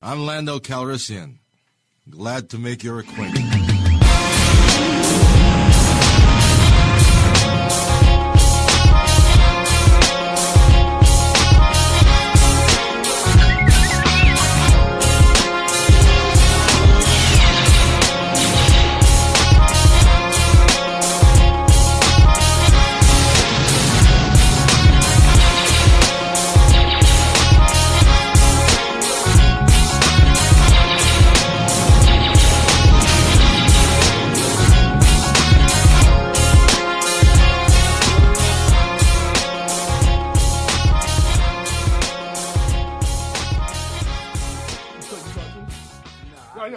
I'm Lando Calrissian. Glad to make your acquaintance.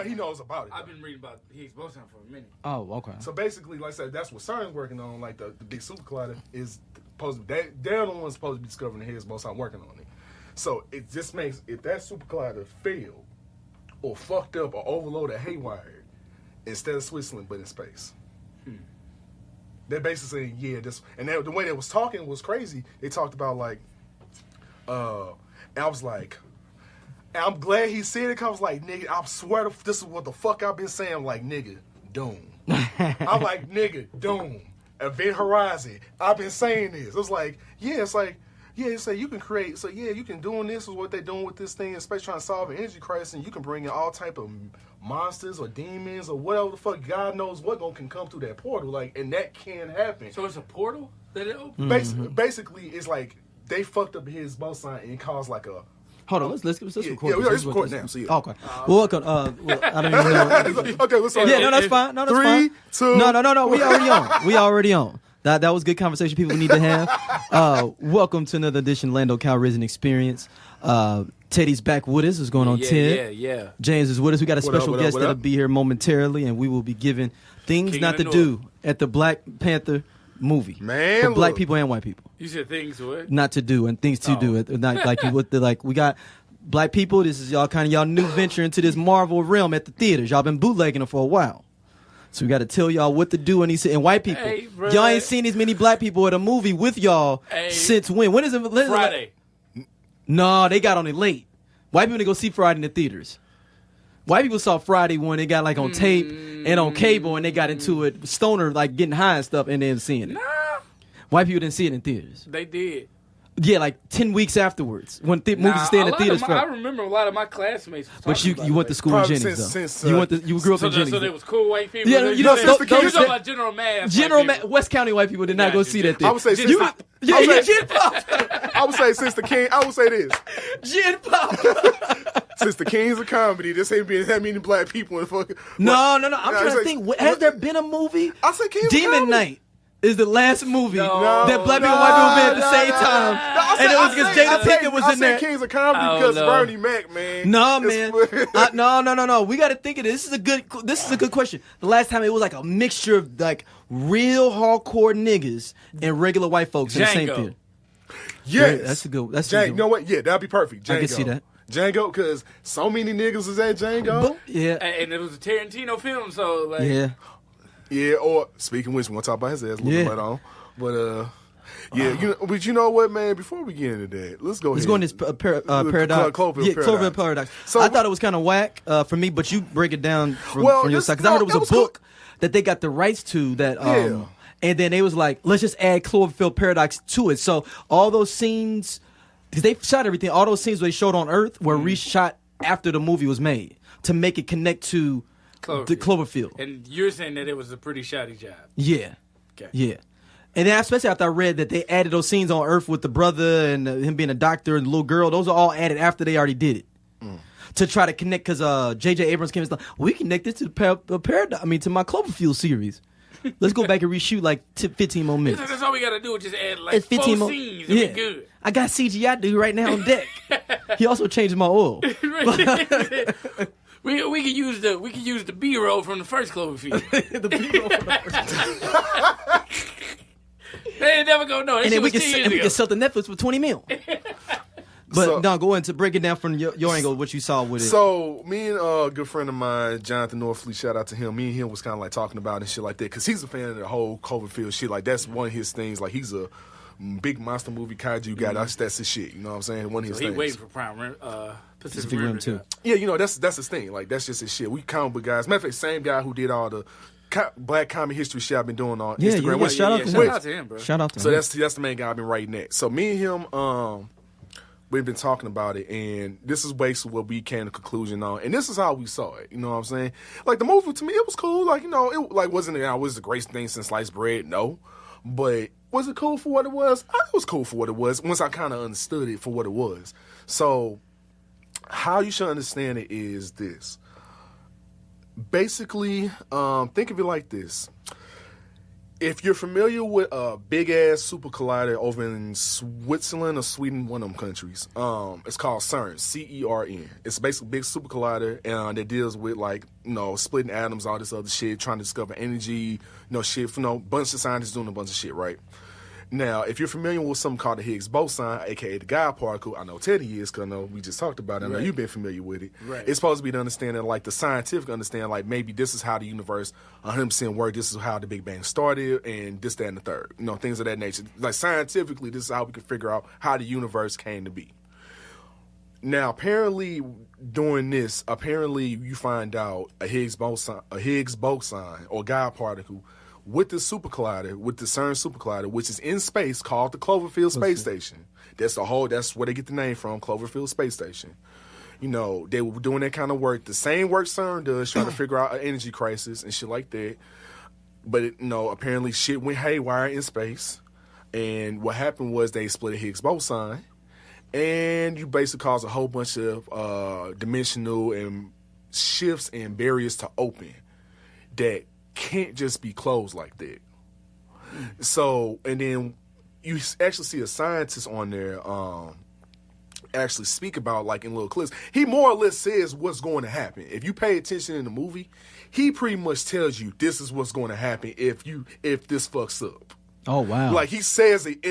He knows about it. I've been reading about Higgs boson for a minute. Oh, okay. So basically, like I said, that's what CERN's working on. Like the big super collider is supposed to be, they're the ones supposed to be discovering the Higgs boson, working on it. So it just makes, if that super collider failed or fucked up or overloaded or haywired, instead of Switzerland, but in space. They're basically saying, yeah, this, and the way they was talking was crazy. They talked about like, and I was like, and I'm glad he said it, because I was like, nigga, I swear this is what the fuck I've been saying. I'm like, nigga, doom. I'm like, nigga, doom. Event Horizon. I've been saying this. It's like, yeah, it's like, you can create, so yeah, you can doing this is what they're doing with this thing, especially trying to solve an energy crisis, and you can bring in all type of monsters or demons or whatever the fuck, God knows what can come through that portal, like, and that can happen. So it's a portal that it opens? Basically, it's like, they fucked up his boson and it caused like a, Hold on, let's record. Yeah, it's recording now. So yeah. Okay. Well, welcome. I don't even know. Okay, let's start. Yeah, no, that's fine. No, that's fine. 3, 2. No. We already on. That was good conversation people need to have. Welcome to another edition of Lando Calrissian Experience. Teddy's back with us. What's going on, Ted? Yeah. James is with us. We got a special guest what that'll up? be here momentarily, and we will be giving things King not to of do at the Black Panther movie. Man, for black look. people and white people. You said things what? Not to do and things to do. Not like with the we got black people. This is y'all new venture into this Marvel realm at the theaters. Y'all been bootlegging them for a while, so we got to tell y'all what to do. And white people, Hey, y'all ain't seen as many black people at a movie with y'all since when? When is it? Friday. No, they got on it late. White people didn't go see Friday in the theaters. White people saw Friday when they got like on tape and on cable, and they got into it stoner, like getting high and stuff, and then seeing it. Nah, White people didn't see it in theaters. they did. Yeah, like 10 weeks afterwards when movies stay in the theaters for. I remember a lot of my classmates. Was But you talking went to about school in Probably Jennings since, though. You grew up in that. Jennings. So they was cool white people. Yeah, you know, since the you kids- talking about General Mass. General white people. West County white people did not go see that thing. I would say since you, the- yeah, I would yeah, say- Gin Pop. I would say since the king, I would say this. Gin Pop. Since the kings of comedy, this ain't been that many black people in fucking. No. I'm Yeah, trying it's to like- think. Has there been a movie? I said Kings of Demon Comedy. Night is the last movie No. that black people and white people been at the same time. And it was because Jada Pinkett was in there. I said Kings of Comedy Oh, because no. Bernie Mac, man. No, man. It's- No. We got to think of this. This is a good question. The last time it was like a mixture of like real hardcore niggas and regular white folks in the same Django. theater. Yes. That's a good. That's a Django. good You know what? Yeah, that'd be perfect. Django. I can see that. Django, because so many niggas was at Django. But, yeah. And it was a Tarantino film, so like. Yeah. Yeah, or speaking of which, we want to talk about his ass a little Yeah. bit later on. But yeah, but you know what, man? Before we get into that, let's go. Let's ahead. go in this paradox. Cloverfield Paradox. So I thought it was kind of whack for me, but you break it down from your this- side. Because I heard it no, was that a was book that they got the rights to that. Yeah. And then they was like, let's just add Cloverfield Paradox to it. So all those scenes, because they shot everything, all those scenes they showed on Earth were reshot after the movie was made to make it connect to the Cloverfield. And you're saying that it was a pretty shoddy job. Yeah. Okay. Yeah. And then especially after I read that they added those scenes on Earth with the brother and him being a doctor and the little girl, those are all added after they already did it. To try to connect, because J.J. Abrams came and said, we connect this to the Paradox. I mean, to my Cloverfield series. Let's go back and reshoot like 15 more minutes. That's all we gotta do is just add like It's 15 4 more scenes and be good. I got CGI dude right now on deck. He also changed my oil. we can use the B-roll from the first Cloverfield. The B-roll from the first. They ain't never gonna know. And then we can sell the Netflix for 20 mil. But So- no, go into break it down from your angle, what you saw with it. So me and a good friend of mine, Jonathan Norfleet, shout out to him. Me and him was kind of like talking about it and shit like that, because he's a fan of the whole Cloverfield shit. Like that's one of his things. Like he's a big monster movie kaiju guy. That's his shit. You know what I'm saying? One of his So he things. waiting for Pacific Rim 2. Yeah, you know, that's his thing. Like, that's just his shit. We comic book guys. Matter of fact, same guy who did all the black comic history shit I've been doing on Instagram. Yeah, shout out to him. Shout out to him, bro. Shout out to So him. that's the main guy I've been writing that. So me and him, we've been talking about it, and this is basically what we came to conclusion on, and this is how we saw it. You know what I'm saying? Like, the movie to me, it was cool. Like, you know, it like wasn't the greatest thing since sliced bread, no. But was it cool for what it was? It was cool for what it was. Once I kind of understood it for what it was. So how you should understand it is this. Basically, think of it like this. If you're familiar with a big-ass super collider over in Switzerland or Sweden, one of them countries, it's called CERN, C-E-R-N. It's basically a big super collider that deals with, like, you know, splitting atoms, all this other shit, trying to discover energy, you know, shit, you know, bunch of scientists doing a bunch of shit, right? Now, if you're familiar with something called the Higgs boson, a.k.a. the God particle, I know Teddy is, because I know we just talked about it. I know you've been familiar with it. Right. It's supposed to be the understanding, like the scientific understanding, like maybe this is how the universe 100% worked, this is how the Big Bang started, and this, that, and the third. You know, things of that nature. Like, scientifically, this is how we can figure out how the universe came to be. Now, apparently, doing this, you find out a Higgs boson or God particle with the super collider, with the CERN super collider, which is in space, called the Cloverfield Space Station. That's where they get the name from, Cloverfield Space Station. You know, they were doing that kind of work, the same work CERN does, trying to figure out an energy crisis and shit like that. But, apparently shit went haywire in space. And what happened was they split a Higgs boson. And you basically cause a whole bunch of dimensional and shifts and barriers to open that can't just be closed like that. So, and then you actually see a scientist on there actually speak about, like, in little clips. He more or less says what's going to happen. If you pay attention in the movie, he pretty much tells you this is what's going to happen if this fucks up. Oh, wow. Like, he says it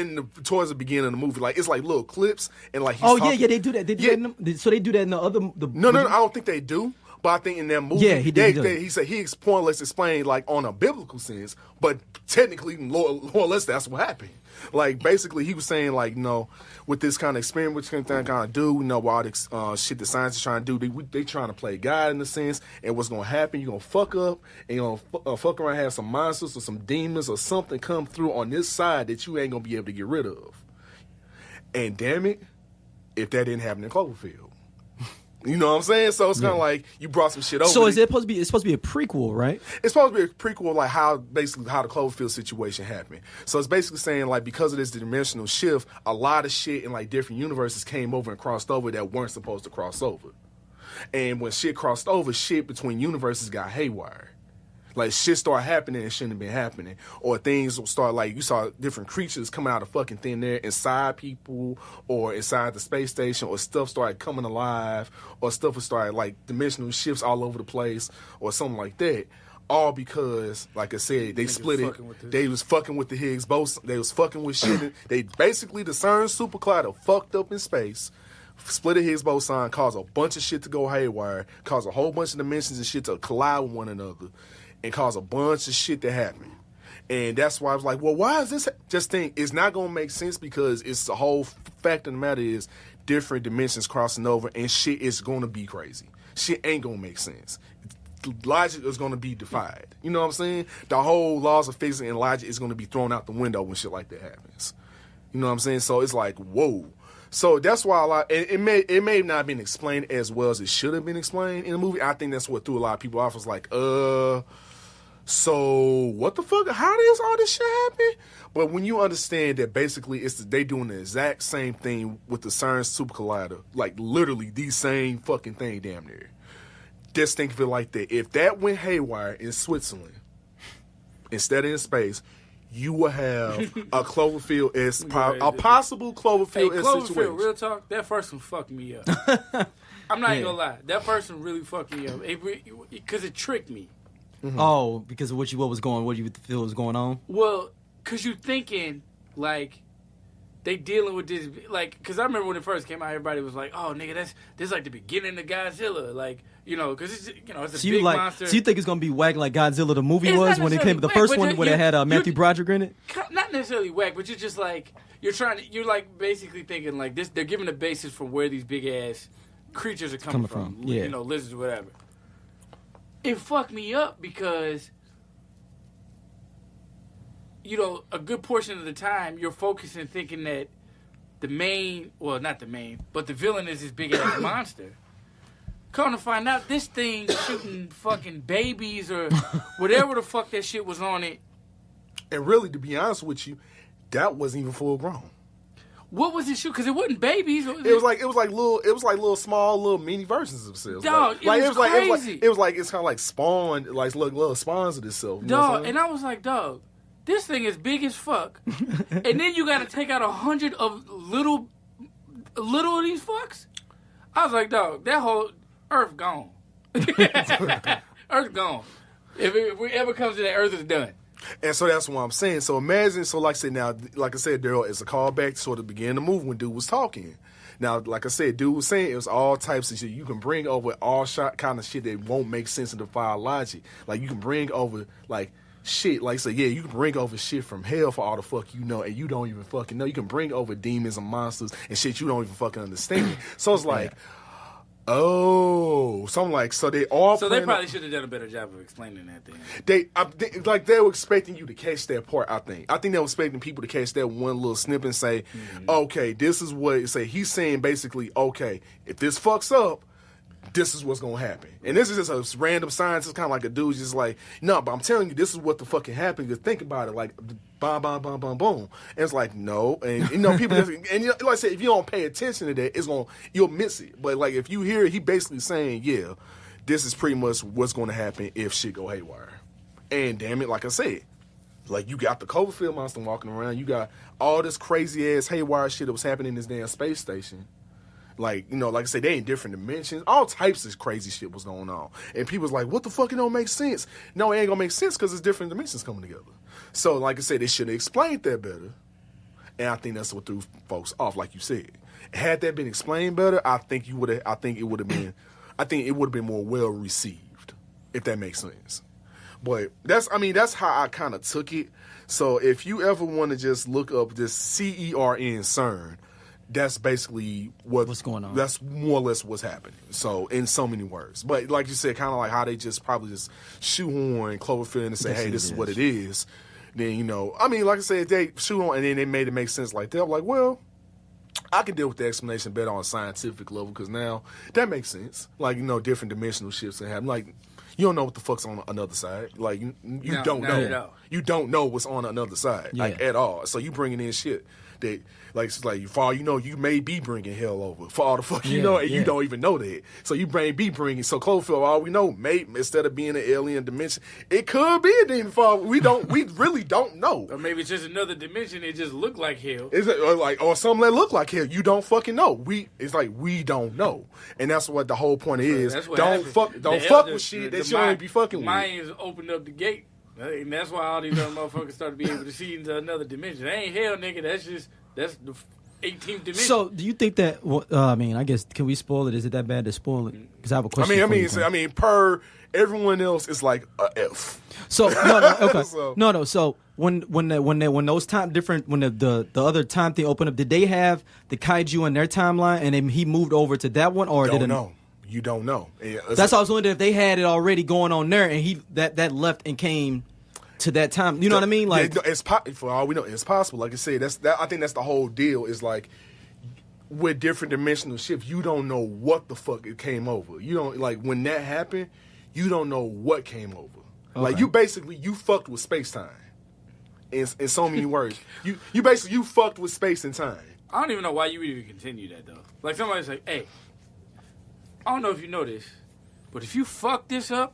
towards the beginning of the movie. Like, it's like little clips and like he's talking. They do that. So they do that in the other. No, I don't think they do. But I think in that movie, he did. He said he more or less explained, like, on a biblical sense, but technically, more or less, that's what happened. Like, basically, he was saying, like, with this kind of experiment, which kind of do, with all this shit the science is trying to do, they trying to play God in a sense, and what's going to happen, you're going to fuck up, and you're going to fuck around, have some monsters or some demons or something come through on this side that you ain't going to be able to get rid of. And damn it, if that didn't happen in Cloverfield. You know what I'm saying? So it's kind of like you brought some shit over. So is it supposed to be? It's supposed to be a prequel, right? It's supposed to be a prequel, like how the Cloverfield situation happened. So it's basically saying, like, because of this dimensional shift, a lot of shit in, like, different universes came over and crossed over that weren't supposed to cross over. And when shit crossed over, shit between universes got haywire. Like, shit started happening and shouldn't have been happening. Or things start, like, you saw different creatures coming out of fucking thin air inside people or inside the space station, or stuff started coming alive, or stuff would start, like, dimensional shifts all over the place, or something like that. All because, like I said, they split it. They was fucking with the Higgs boson. They was fucking with shit. They basically, the CERN super collider fucked up in space. Split a Higgs boson, caused a bunch of shit to go haywire, caused a whole bunch of dimensions and shit to collide with one another, and cause a bunch of shit to happen. And that's why I was like, well, why is this? Just think, it's not going to make sense because it's the whole fact of the matter is different dimensions crossing over and shit is going to be crazy. Shit ain't going to make sense. Logic is going to be defied. You know what I'm saying? The whole laws of physics and logic is going to be thrown out the window when shit like that happens. You know what I'm saying? So it's like, whoa. So that's why it may not have been explained as well as it should have been explained in the movie. I think that's what threw a lot of people off. Was like, so what the fuck? How does all this shit happen? But when you understand that basically they doing the exact same thing with the CERN super collider, like literally the same fucking thing, damn near. Just think of it like that. If that went haywire in Switzerland instead of in space, you will have a Cloverfield a possible Cloverfield situation. Real talk, that first one fucked me up. I'm not even gonna lie. That first one really fucked me up because it tricked me. Mm-hmm. Oh, because of what you feel was going on? Well, because you thinking, like, they dealing with this, like, because I remember when it first came out, everybody was like, oh, nigga, this is like the beginning of Godzilla. Like, because it's, it's a big monster. So you think it's going to be whack like Godzilla the movie was when it came, the first one when it had Matthew Broderick in it? Not necessarily whack, but you're just like, you're like basically thinking like this, they're giving a basis for where these big ass creatures are coming from. Yeah. You know, lizards or whatever. It fucked me up because, you know, a good portion of the time you're focusing thinking that the main, well, not the main, but the villain is this big ass monster. Come to find out, this thing shooting fucking babies or whatever the fuck that shit was on it. And really, to be honest with you, that wasn't even full grown. What was it shoot? Because it wasn't babies. It was like little small little mini versions of themselves. Dog, it was crazy. It was like it's kind of like spawn, like little spawns of itself. Dog, and I was like, dog, this thing is big as fuck, and then you got to take out 100 of little of these fucks. I was like, dog, that whole Earth gone. Earth gone. If it ever comes to that, Earth is done. And so that's what I'm saying. So imagine, so like I said, now, like I said, Daryl, it's a callback to sort of the beginning of the movie when dude was talking. Now, like I said, dude was saying it was all types of shit. You can bring over all kind of shit that won't make sense in the file logic. Like, you can bring over, like, shit. Like, so, yeah, you can bring over shit from hell for all the fuck you know, and you don't even fucking know. You can bring over demons and monsters and shit you don't even fucking understand. So it's like... Oh, so I'm like, so they all. So they probably should have done a better job of explaining that thing. They were expecting you to catch that part. I think they were expecting people to catch that one little snippet and say, okay, this is what say. He's saying basically, okay, if this fucks up, this is what's gonna happen. And this is just a random scientist, kind of like a dude, just like, no, but I'm telling you, this is what the fucking happened. Just think about it, like, boom, boom, boom, boom, boom. And it's like, no, and you know, people, just, and you know, like I said, if you don't pay attention to that, you'll miss it. But like, if you hear it, he basically saying, yeah, this is pretty much what's gonna happen if shit go haywire. And damn it, like I said, like you got the Cloverfield monster walking around, you got all this crazy ass haywire shit that was happening in this damn space station. Like, you know, like I said, they in different dimensions. All types of crazy shit was going on. And people's like, what the fuck, it don't make sense? No, it ain't gonna make sense because it's different dimensions coming together. So, like I said, they should have explained that better. And I think that's what threw folks off, like you said. Had that been explained better, I think it would have been more well received, if that makes sense. But that's how I kind of took it. So if you ever want to just look up this CERN, CERN, that's basically what's going on. That's more or less what's happening. So, in so many words. But like you said, kind of like how they just probably just shoehorn Cloverfield and say, hey, this is what it is. Then, you know, I mean, like I said, they shoehorn and then they made it make sense like that. I'm like, well, I can deal with the explanation better on a scientific level because now that makes sense. Like, you know, different dimensional shifts that happen. Like, you don't know what the fuck's on another side. Like, you don't know. You don't know what's on another side, like, at all. So you bringing in shit that, like, for all you know, you may be bringing hell over. For all the fuck you know, and you don't even know that. So you may be bringing, so Cloverfield, all we know, maybe instead of being an alien dimension, it could be a demon fall. We really don't know. Or maybe it's just another dimension. It just look like hell. Or something that look like hell. You don't fucking know. It's like we don't know, and that's what the whole point is. Don't fuck with shit that you don't be fucking with. Mayans opened up the gate. And that's why all these other motherfuckers started being able to see into another dimension. That ain't hell, nigga. That's the 18th dimension. So, do you think that? I mean, I guess can we spoil it? Is it that bad to spoil it? Because I have a question. I mean, per everyone else, it's like a F. So no, okay, no. So when those time different when the other time thing opened up, did they have the kaiju in their timeline and then he moved over to that one, or don't know? You don't know. That's why I was wondering if they had it already going on there, and he that left and came to that time. You know what I mean? Like, for all we know, it's possible. Like I said, I think that's the whole deal. Is like with different dimensional shifts, you don't know what the fuck it came over. You don't like when that happened. You don't know what came over. Okay. Like you fucked with space time. In so many words, you fucked with space and time. I don't even know why you would even continue that though. Like somebody's like, hey. I don't know if you know this, but if you fuck this up,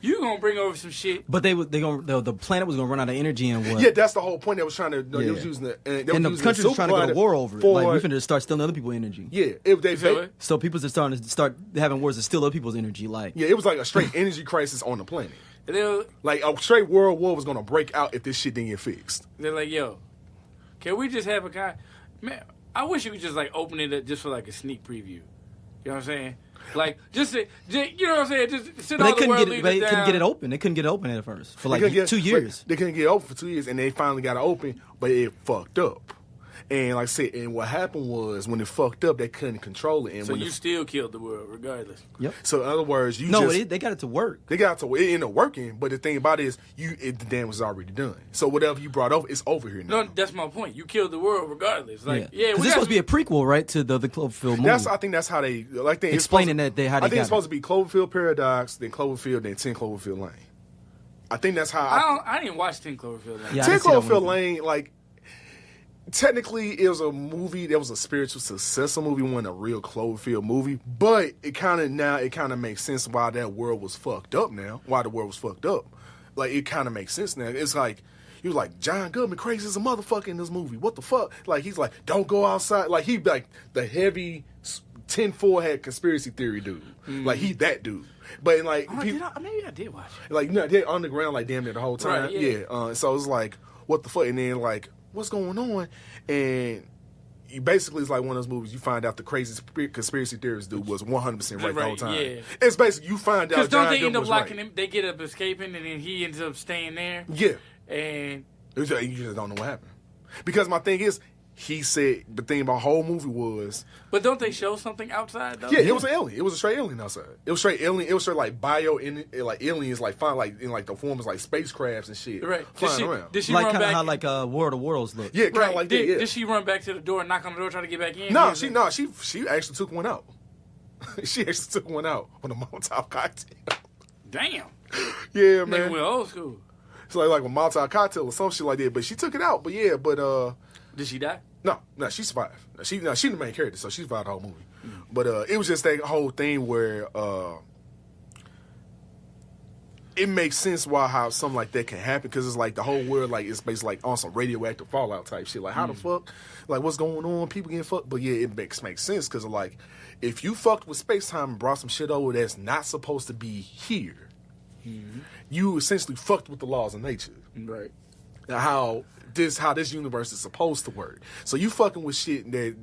you gonna bring over some shit. But the planet was gonna run out of energy and what? Yeah, that's the whole point. They was trying to. They was using the and the country was trying to go to war over it. Like we finna start stealing other people's energy. Yeah, so people are starting to start having wars to steal other people's energy. Like it was like a straight energy crisis on the planet. Like a straight world war was gonna break out if this shit didn't get fixed. They're like, yo, can we just have a guy? Man, I wish you could just like open it up just for like a sneak preview. You know what I'm saying? Like, you know what I'm saying? Just sit all the world leaders down. They couldn't get it open. They couldn't get it open at first for like 2 years. They couldn't get it open for 2 years, and they finally got it open, but it fucked up. And like I said, and what happened was when it fucked up, they couldn't control it. And So when you still killed the world, regardless. Yep. So in other words, they got it to work. They got to it ended up working, but the thing about it is, the damage was already done. So whatever you brought over, it's over here now. No, that's my point. You killed the world regardless. Like, yeah, because it's supposed to be a prequel, right, to the Cloverfield movie. I think that's how they like they explaining that they how they I think got it's supposed to be Cloverfield Paradox, then Cloverfield, then 10 Cloverfield Lane. I think that's how. I didn't watch 10 Cloverfield Lane. Yeah, 10 Cloverfield Lane, like. Technically, it was a movie that was a spiritual successor movie, wasn't a real Cloverfield movie. But it kind of makes sense why that world was fucked up now. Why the world was fucked up, like it kind of makes sense now. It's like he was like John Goodman crazy as a motherfucker in this movie. What the fuck? Like he's like don't go outside. Like he like the heavy tinfoil hat conspiracy theory dude. Like he that dude. But like maybe I did watch it. Like no, they're underground like damn near the whole time. Right, yeah. So it's like what the fuck, and then like. What's going on? And you basically, it's like one of those movies. You find out the crazy conspiracy theorist dude was 100% right the whole time. Yeah. It's basically you find out. Because don't they end up locking him? They get up escaping, and then he ends up staying there. Yeah. And you just don't know what happened. Because my thing is, he said the thing about the whole movie was. But don't they show something outside though? Yeah, it was an alien. It was a straight alien outside. It was straight alien. It was straight like like aliens, like fine, like in like the forms like spacecrafts and shit. Right. Flying around. Did she like run kind of back? how like World of Worlds look. Yeah, kind of like that. Yeah. Did she run back to the door and knock on the door trying to get back in? She actually took one out. She actually took one out on a Molotov cocktail. Damn. Yeah, man. Nigga went old school. It's like a Molotov cocktail or some shit like that. But she took it out. But yeah, Did she die? No, she survived. She the main character, so she survived the whole movie. But it was just that whole thing where it makes sense how something like that can happen because it's like the whole world like it's basically like on some radioactive fallout type shit. Like how the fuck, like what's going on? People getting fucked. But yeah, it makes sense because like if you fucked with space time and brought some shit over that's not supposed to be here, you essentially fucked with the laws of nature. Right. How this universe is supposed to work. So you fucking with shit that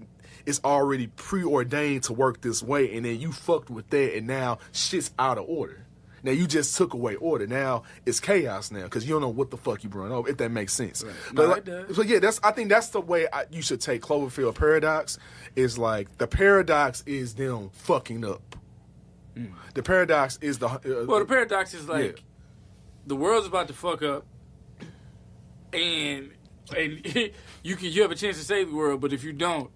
is already preordained to work this way, and then you fucked with that, and now shit's out of order. Now you just took away order. Now it's chaos now because you don't know what the fuck you brought over. If that makes sense. Right. But so yeah, I think that's the way you should take Cloverfield Paradox. Is like the paradox is them fucking up. The paradox is the paradox is like the world's about to fuck up, and you have a chance to save the world, but if you don't,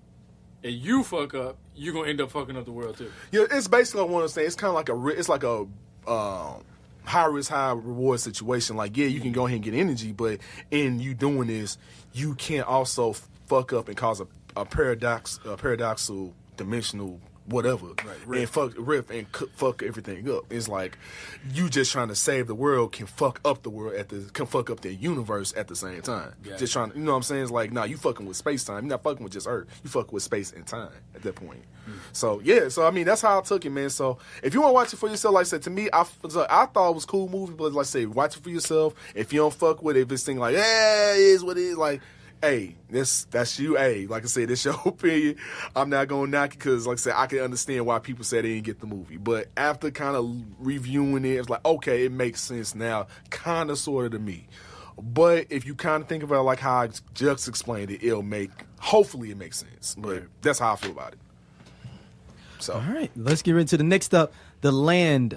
and you fuck up, you're gonna end up fucking up the world too. Yeah, it's basically what I want to say. It's kind of like a high risk, high reward situation. Like, yeah, you can go ahead and get energy, but in you doing this, you can also fuck up and cause a paradoxical dimensional whatever, right. And fuck everything up. It's like you just trying to save the world can fuck up the world can fuck up the universe at the same time. Yeah. Just trying to, you know what I'm saying? It's like, nah, you fucking with space time. You're not fucking with just Earth. You fucking with space and time at that point. So yeah, so I mean that's how I took it, man. So if you want to watch it for yourself, like I said, to me, I thought it was a cool movie, but like I say, watch it for yourself. If you don't fuck with it, if it's thing like, it is what it is, like. Hey, that's you. Hey, like I said, this your opinion. I'm not gonna knock it because, like I said, I can understand why people say they didn't get the movie. But after kind of reviewing it, it's like, okay, it makes sense now, kind of, sort of to me. But if you kind of think about it like how I just explained it, hopefully it makes sense. But that's how I feel about it. So, all right, let's get into the next up. The Land.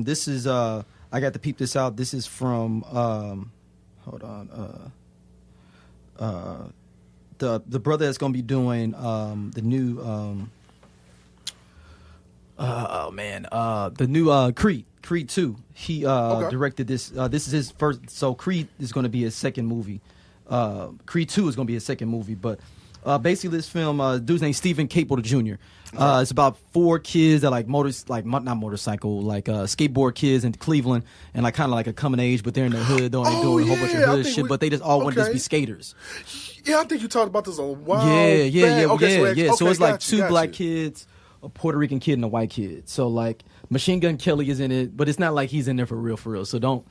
This is I got to peep this out. This is from hold on. The brother that's gonna be doing the new the new Creed 2. He directed this. This is his first. So Creed is gonna be his second movie. Creed 2 is gonna be his second movie. But basically, this film, dude's named Stephen Caple Jr. It's about 4 kids that like skateboard kids in Cleveland, and like kind of like a coming age, but they're in the hood, doing a whole bunch of hood shit. But they just all want to just be skaters. Yeah, I think you talked about this a while. Yeah. So it's like 2 black kids, a Puerto Rican kid, and a white kid. So like Machine Gun Kelly is in it, but it's not like he's in there for real. So don't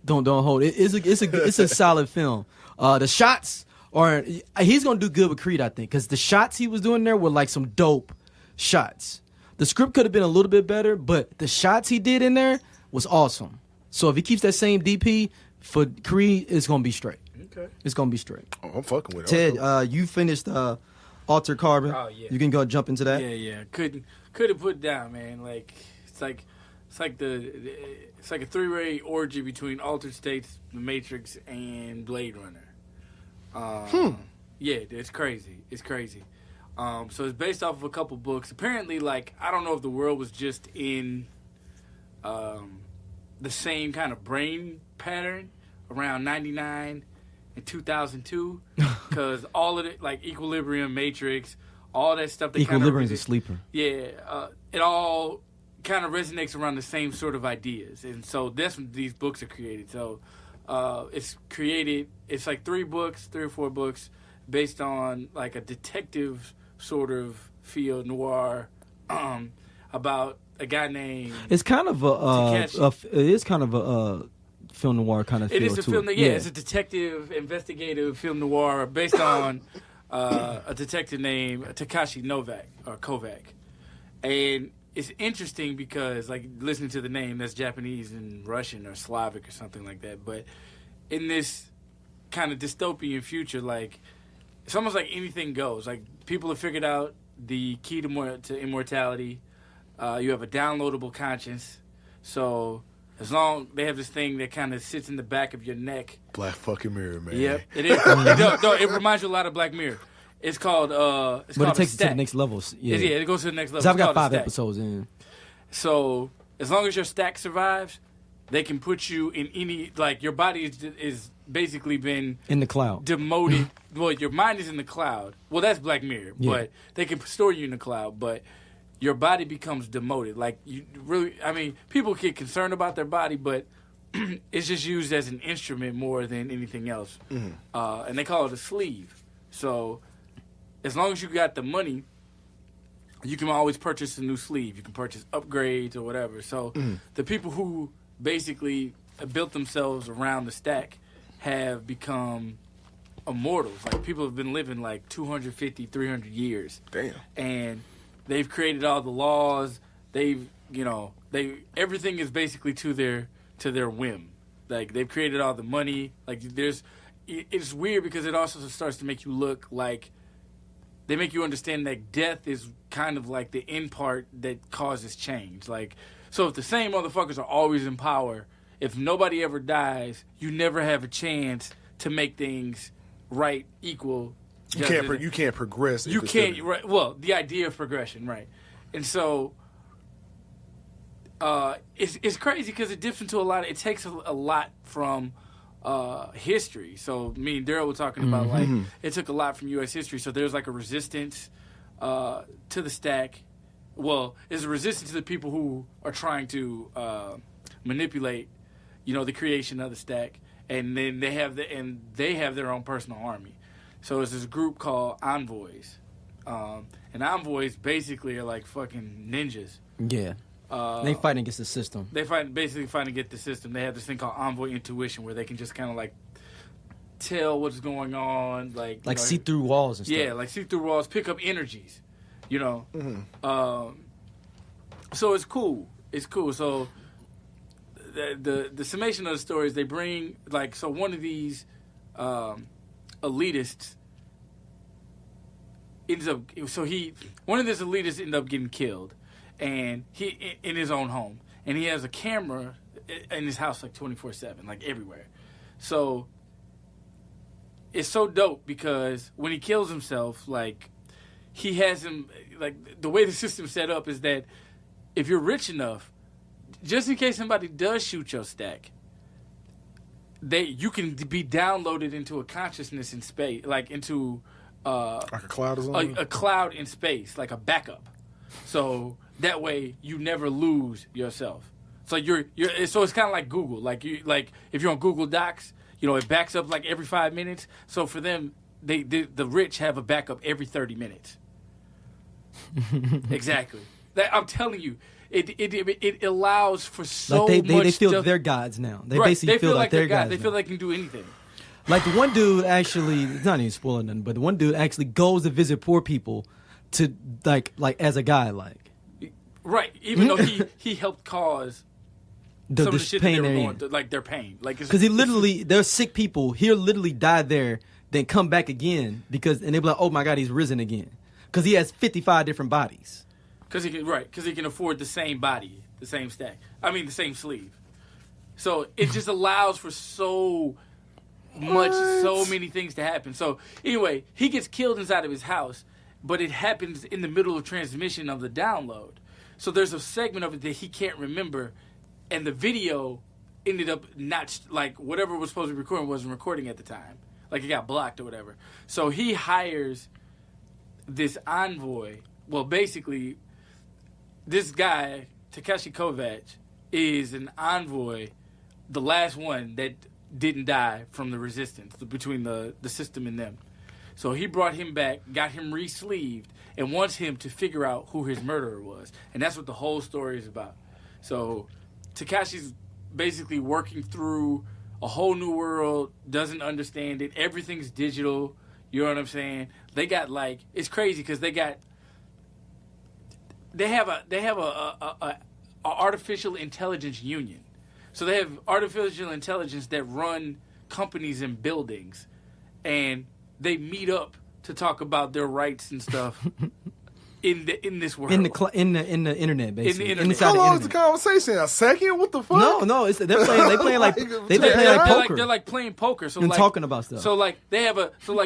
hold it. It's a solid film. The shots are he's gonna do good with Creed, I think, because the shots he was doing there were like some dope shots. The script could have been a little bit better, but the shots he did in there was awesome. So if he keeps that same DP for Creed, it's gonna be straight. Okay. It's gonna be straight. Oh, I'm fucking with Ted, it. you finished Altered Carbon. Oh, yeah. You can go jump into that. Yeah. Couldn't put it down, man. Like it's like a three-way orgy between Altered States, The Matrix, and Blade Runner. Yeah, it's crazy. It's crazy. So it's based off of a couple books. Apparently, like, I don't know if the world was just in the same kind of brain pattern around 99 and 2002, because all of it, like Equilibrium, Matrix, all that stuff. Equilibrium's a sleeper. Yeah, it all kind of resonates around the same sort of ideas, and so that's when these books are created. So it's like 3 or 4 books based on like a detective sort of field noir about a guy named. It's kind of a film noir kind of feel. It is a film. Yeah, it's a detective investigative film noir based on a detective named Takashi Kovac, and it's interesting because, like, listening to the name, that's Japanese and Russian or Slavic or something like that. But in this kind of dystopian future, like, it's almost like anything goes. Like, people have figured out the key to immortality. You have a downloadable conscience. So as long they have this thing that kind of sits in the back of your neck. Black fucking Mirror, man. Yep, it is. It reminds you a lot of Black Mirror. It's called. But it takes it to the next level. Yeah, it goes to the next level. I've got 5 episodes in. So as long as your stack survives, they can put you in any, like, your body is basically been in the cloud, demoted. Well, your mind is in the cloud. Well, that's Black Mirror, but they can store you in the cloud, but your body becomes demoted. Like, you really, I mean, people get concerned about their body, but it's just used as an instrument more than anything else. And they call it a sleeve. So as long as you got the money, you can always purchase a new sleeve. You can purchase upgrades or whatever. So the people who basically built themselves around the stack have become immortals. Like, people have been living like 250, 300 years. Damn. And they've created all the laws. Everything is basically to their whim. Like, they've created all the money. Like, it's weird because it also starts to make you look like, they make you understand that death is kind of like the end part that causes change. Like, so if the same motherfuckers are always in power, if nobody ever dies, you never have a chance to make things right, equal. You can't progress. You can't. Right, well, the idea of progression, right? And so it's crazy because it dips into a lot. It takes a lot from history. So me and Daryl were talking about, like, it took a lot from U.S. history. So there's like a resistance to the stack. Well, there's a resistance to the people who are trying to manipulate, the creation of the stack, and then they have their own personal army. So it's this group called Envoys, and Envoys basically are like fucking ninjas. Yeah. They fighting against the system. They basically fighting against the system. They have this thing called Envoy Intuition, where they can just kind of like tell what's going on, like see through walls and stuff. Yeah, like see through walls, pick up energies, So it's cool. It's cool. So the summation of the story is they bring, like, so one of these elitists one of these elitists ends up getting killed. And he in his own home, and he has a camera in his house like 24/7, like everywhere. So it's so dope because when he kills himself, like, he has him, like, the way the system's set up is that if you're rich enough, just in case somebody does shoot your stack, you can be downloaded into a consciousness in space, like into like a cloud or something? A cloud in space, like a backup. So that way you never lose yourself. So so it's kind of like Google. Like, if you're on Google Docs, it backs up like every 5 minutes. So for them, the rich have a backup every 30 minutes. Exactly. I'm telling you, it allows for so like much. They feel stuff. they're gods now. They Right. basically feel like they're gods. They now. feel like they can do anything. Like, the one dude actually, it's not even spoiling nothing, but the one dude actually goes to visit poor people to like as a guy, like. Right. Even though he helped cause some of the shit that they were going through, like their pain. Because there's sick people. He'll literally die there, then come back again and they be like, oh my God, he's risen again. Because he has 55 different bodies. Because he can afford the same body, the same stack. I mean, the same sleeve. So it just allows for so many things to happen. So anyway, he gets killed inside of his house, but it happens in the middle of transmission of the download. So there's a segment of it that he can't remember, and the video ended up not, like, whatever was supposed to be recording wasn't recording at the time. Like, it got blocked or whatever. So he hires this envoy. Well, basically, this guy, Takeshi Kovacs, is an envoy, the last one that didn't die from the resistance between the system and them. So he brought him back, got him re-sleeved, and wants him to figure out who his murderer was. And that's what the whole story is about. So Takeshi's basically working through a whole new world, doesn't understand it. Everything's digital. You know what I'm saying? They got, like, it's crazy because they have a artificial intelligence union. So they have artificial intelligence that run companies and buildings, and they meet up to talk about their rights and stuff in this world. In the internet, basically. How long is the conversation? A second? What the fuck? No. They're playing like poker. They're like playing poker. So and like, talking about stuff. So like they have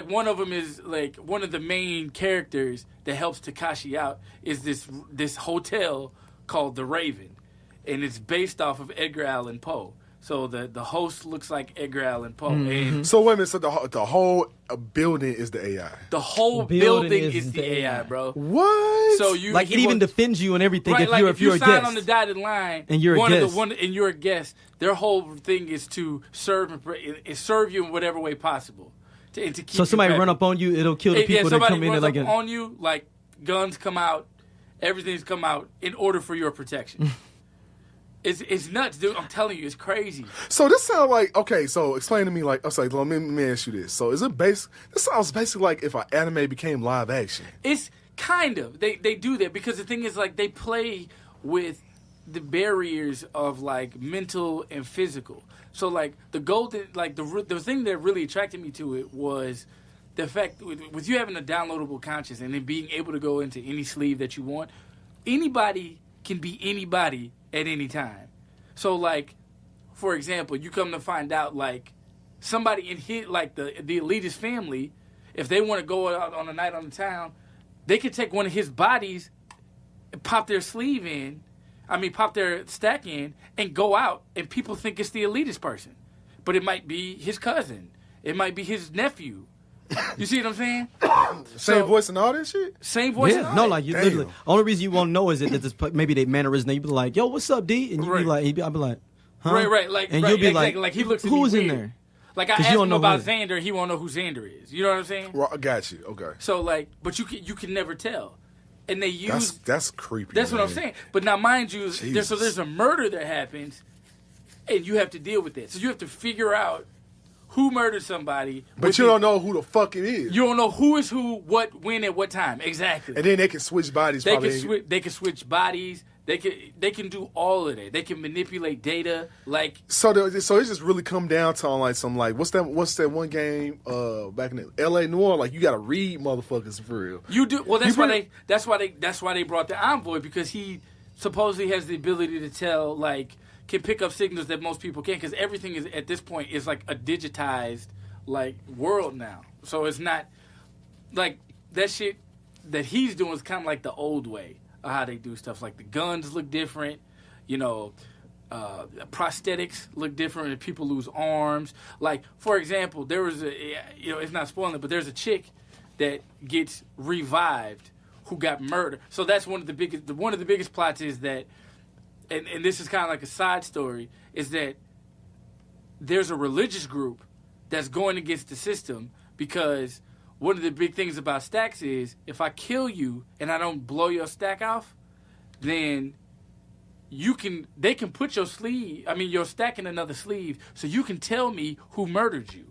one of them is like one of the main characters that helps Takashi out is this hotel called the Raven, and it's based off of Edgar Allan Poe. So the host looks like Edgar Allan Poe. Mm-hmm. And so wait a minute. So the whole building is the AI. The whole building is the AI, bro. What? So it even defends you and everything. Right, if you're a guest, sign on the dotted line and you're a guest, and you're a guest, their whole thing is to serve you in whatever way possible. To keep so somebody run up on you, it'll kill the people that come in. Somebody runs up on you, like guns come out, everything's come out in order for your protection. It's nuts, dude. I'm telling you, it's crazy. So this sounds like, okay, so explain to me, like, let me ask you this. So is it this sounds basically like if an anime became live action. It's kind of. They do that because the thing is, like, they play with the barriers of, like, mental and physical. So, like, the thing that really attracted me to it was the fact with you having a downloadable conscious and then being able to go into any sleeve that you want, anybody can be anybody at any time. So, like, for example, you come to find out, like, somebody in his, like, the elitist family, if they want to go out on a night on the town, they could take one of his bodies and pop their stack in and go out, and people think it's the elitist person. But it might be his cousin. It might be his nephew. You see what I'm saying? Same voice and all that shit? Same voice and all no, that. like, you literally, only reason you won't know is that maybe they mannerism. You be like, yo, what's up, D? And you be like, I'll be like, huh? Right. Like, and you'll be exactly. Like, he looks at who's me in weird. there? Like, I asked him about Xander, he won't know who Xander is. You know what I'm saying? Well, I got you. Okay. So, like, but you can never tell. And they use... That's creepy, That's man. what I'm saying. But now, mind you, there's a murder that happens, and you have to deal with it. So you have to figure out who murdered somebody. But you don't know who the fuck it is. You don't know who is who, what, when, at what time. Exactly. And then they can switch bodies. They can switch bodies. They can do all of that. They can manipulate data. Like so it's just really come down to like some like what's that one game back in the L.A. New Orleans, like you got to read motherfuckers for real. You do. Well, that's why they brought the envoy, because he supposedly has the ability to tell, like, can pick up signals that most people can't, because everything is at this point is like a digitized like world now. So it's not like that shit that he's doing is kind of like the old way of how they do stuff. Like the guns look different, prosthetics look different, and people lose arms. Like, for example, there was it's not spoiling it, but there's a chick that gets revived who got murdered. So that's one of the biggest plots is that. And this is kind of like a side story, is that there's a religious group that's going against the system, because one of the big things about stacks is if I kill you and I don't blow your stack off, then they can put your stack in another sleeve, so you can tell me who murdered you.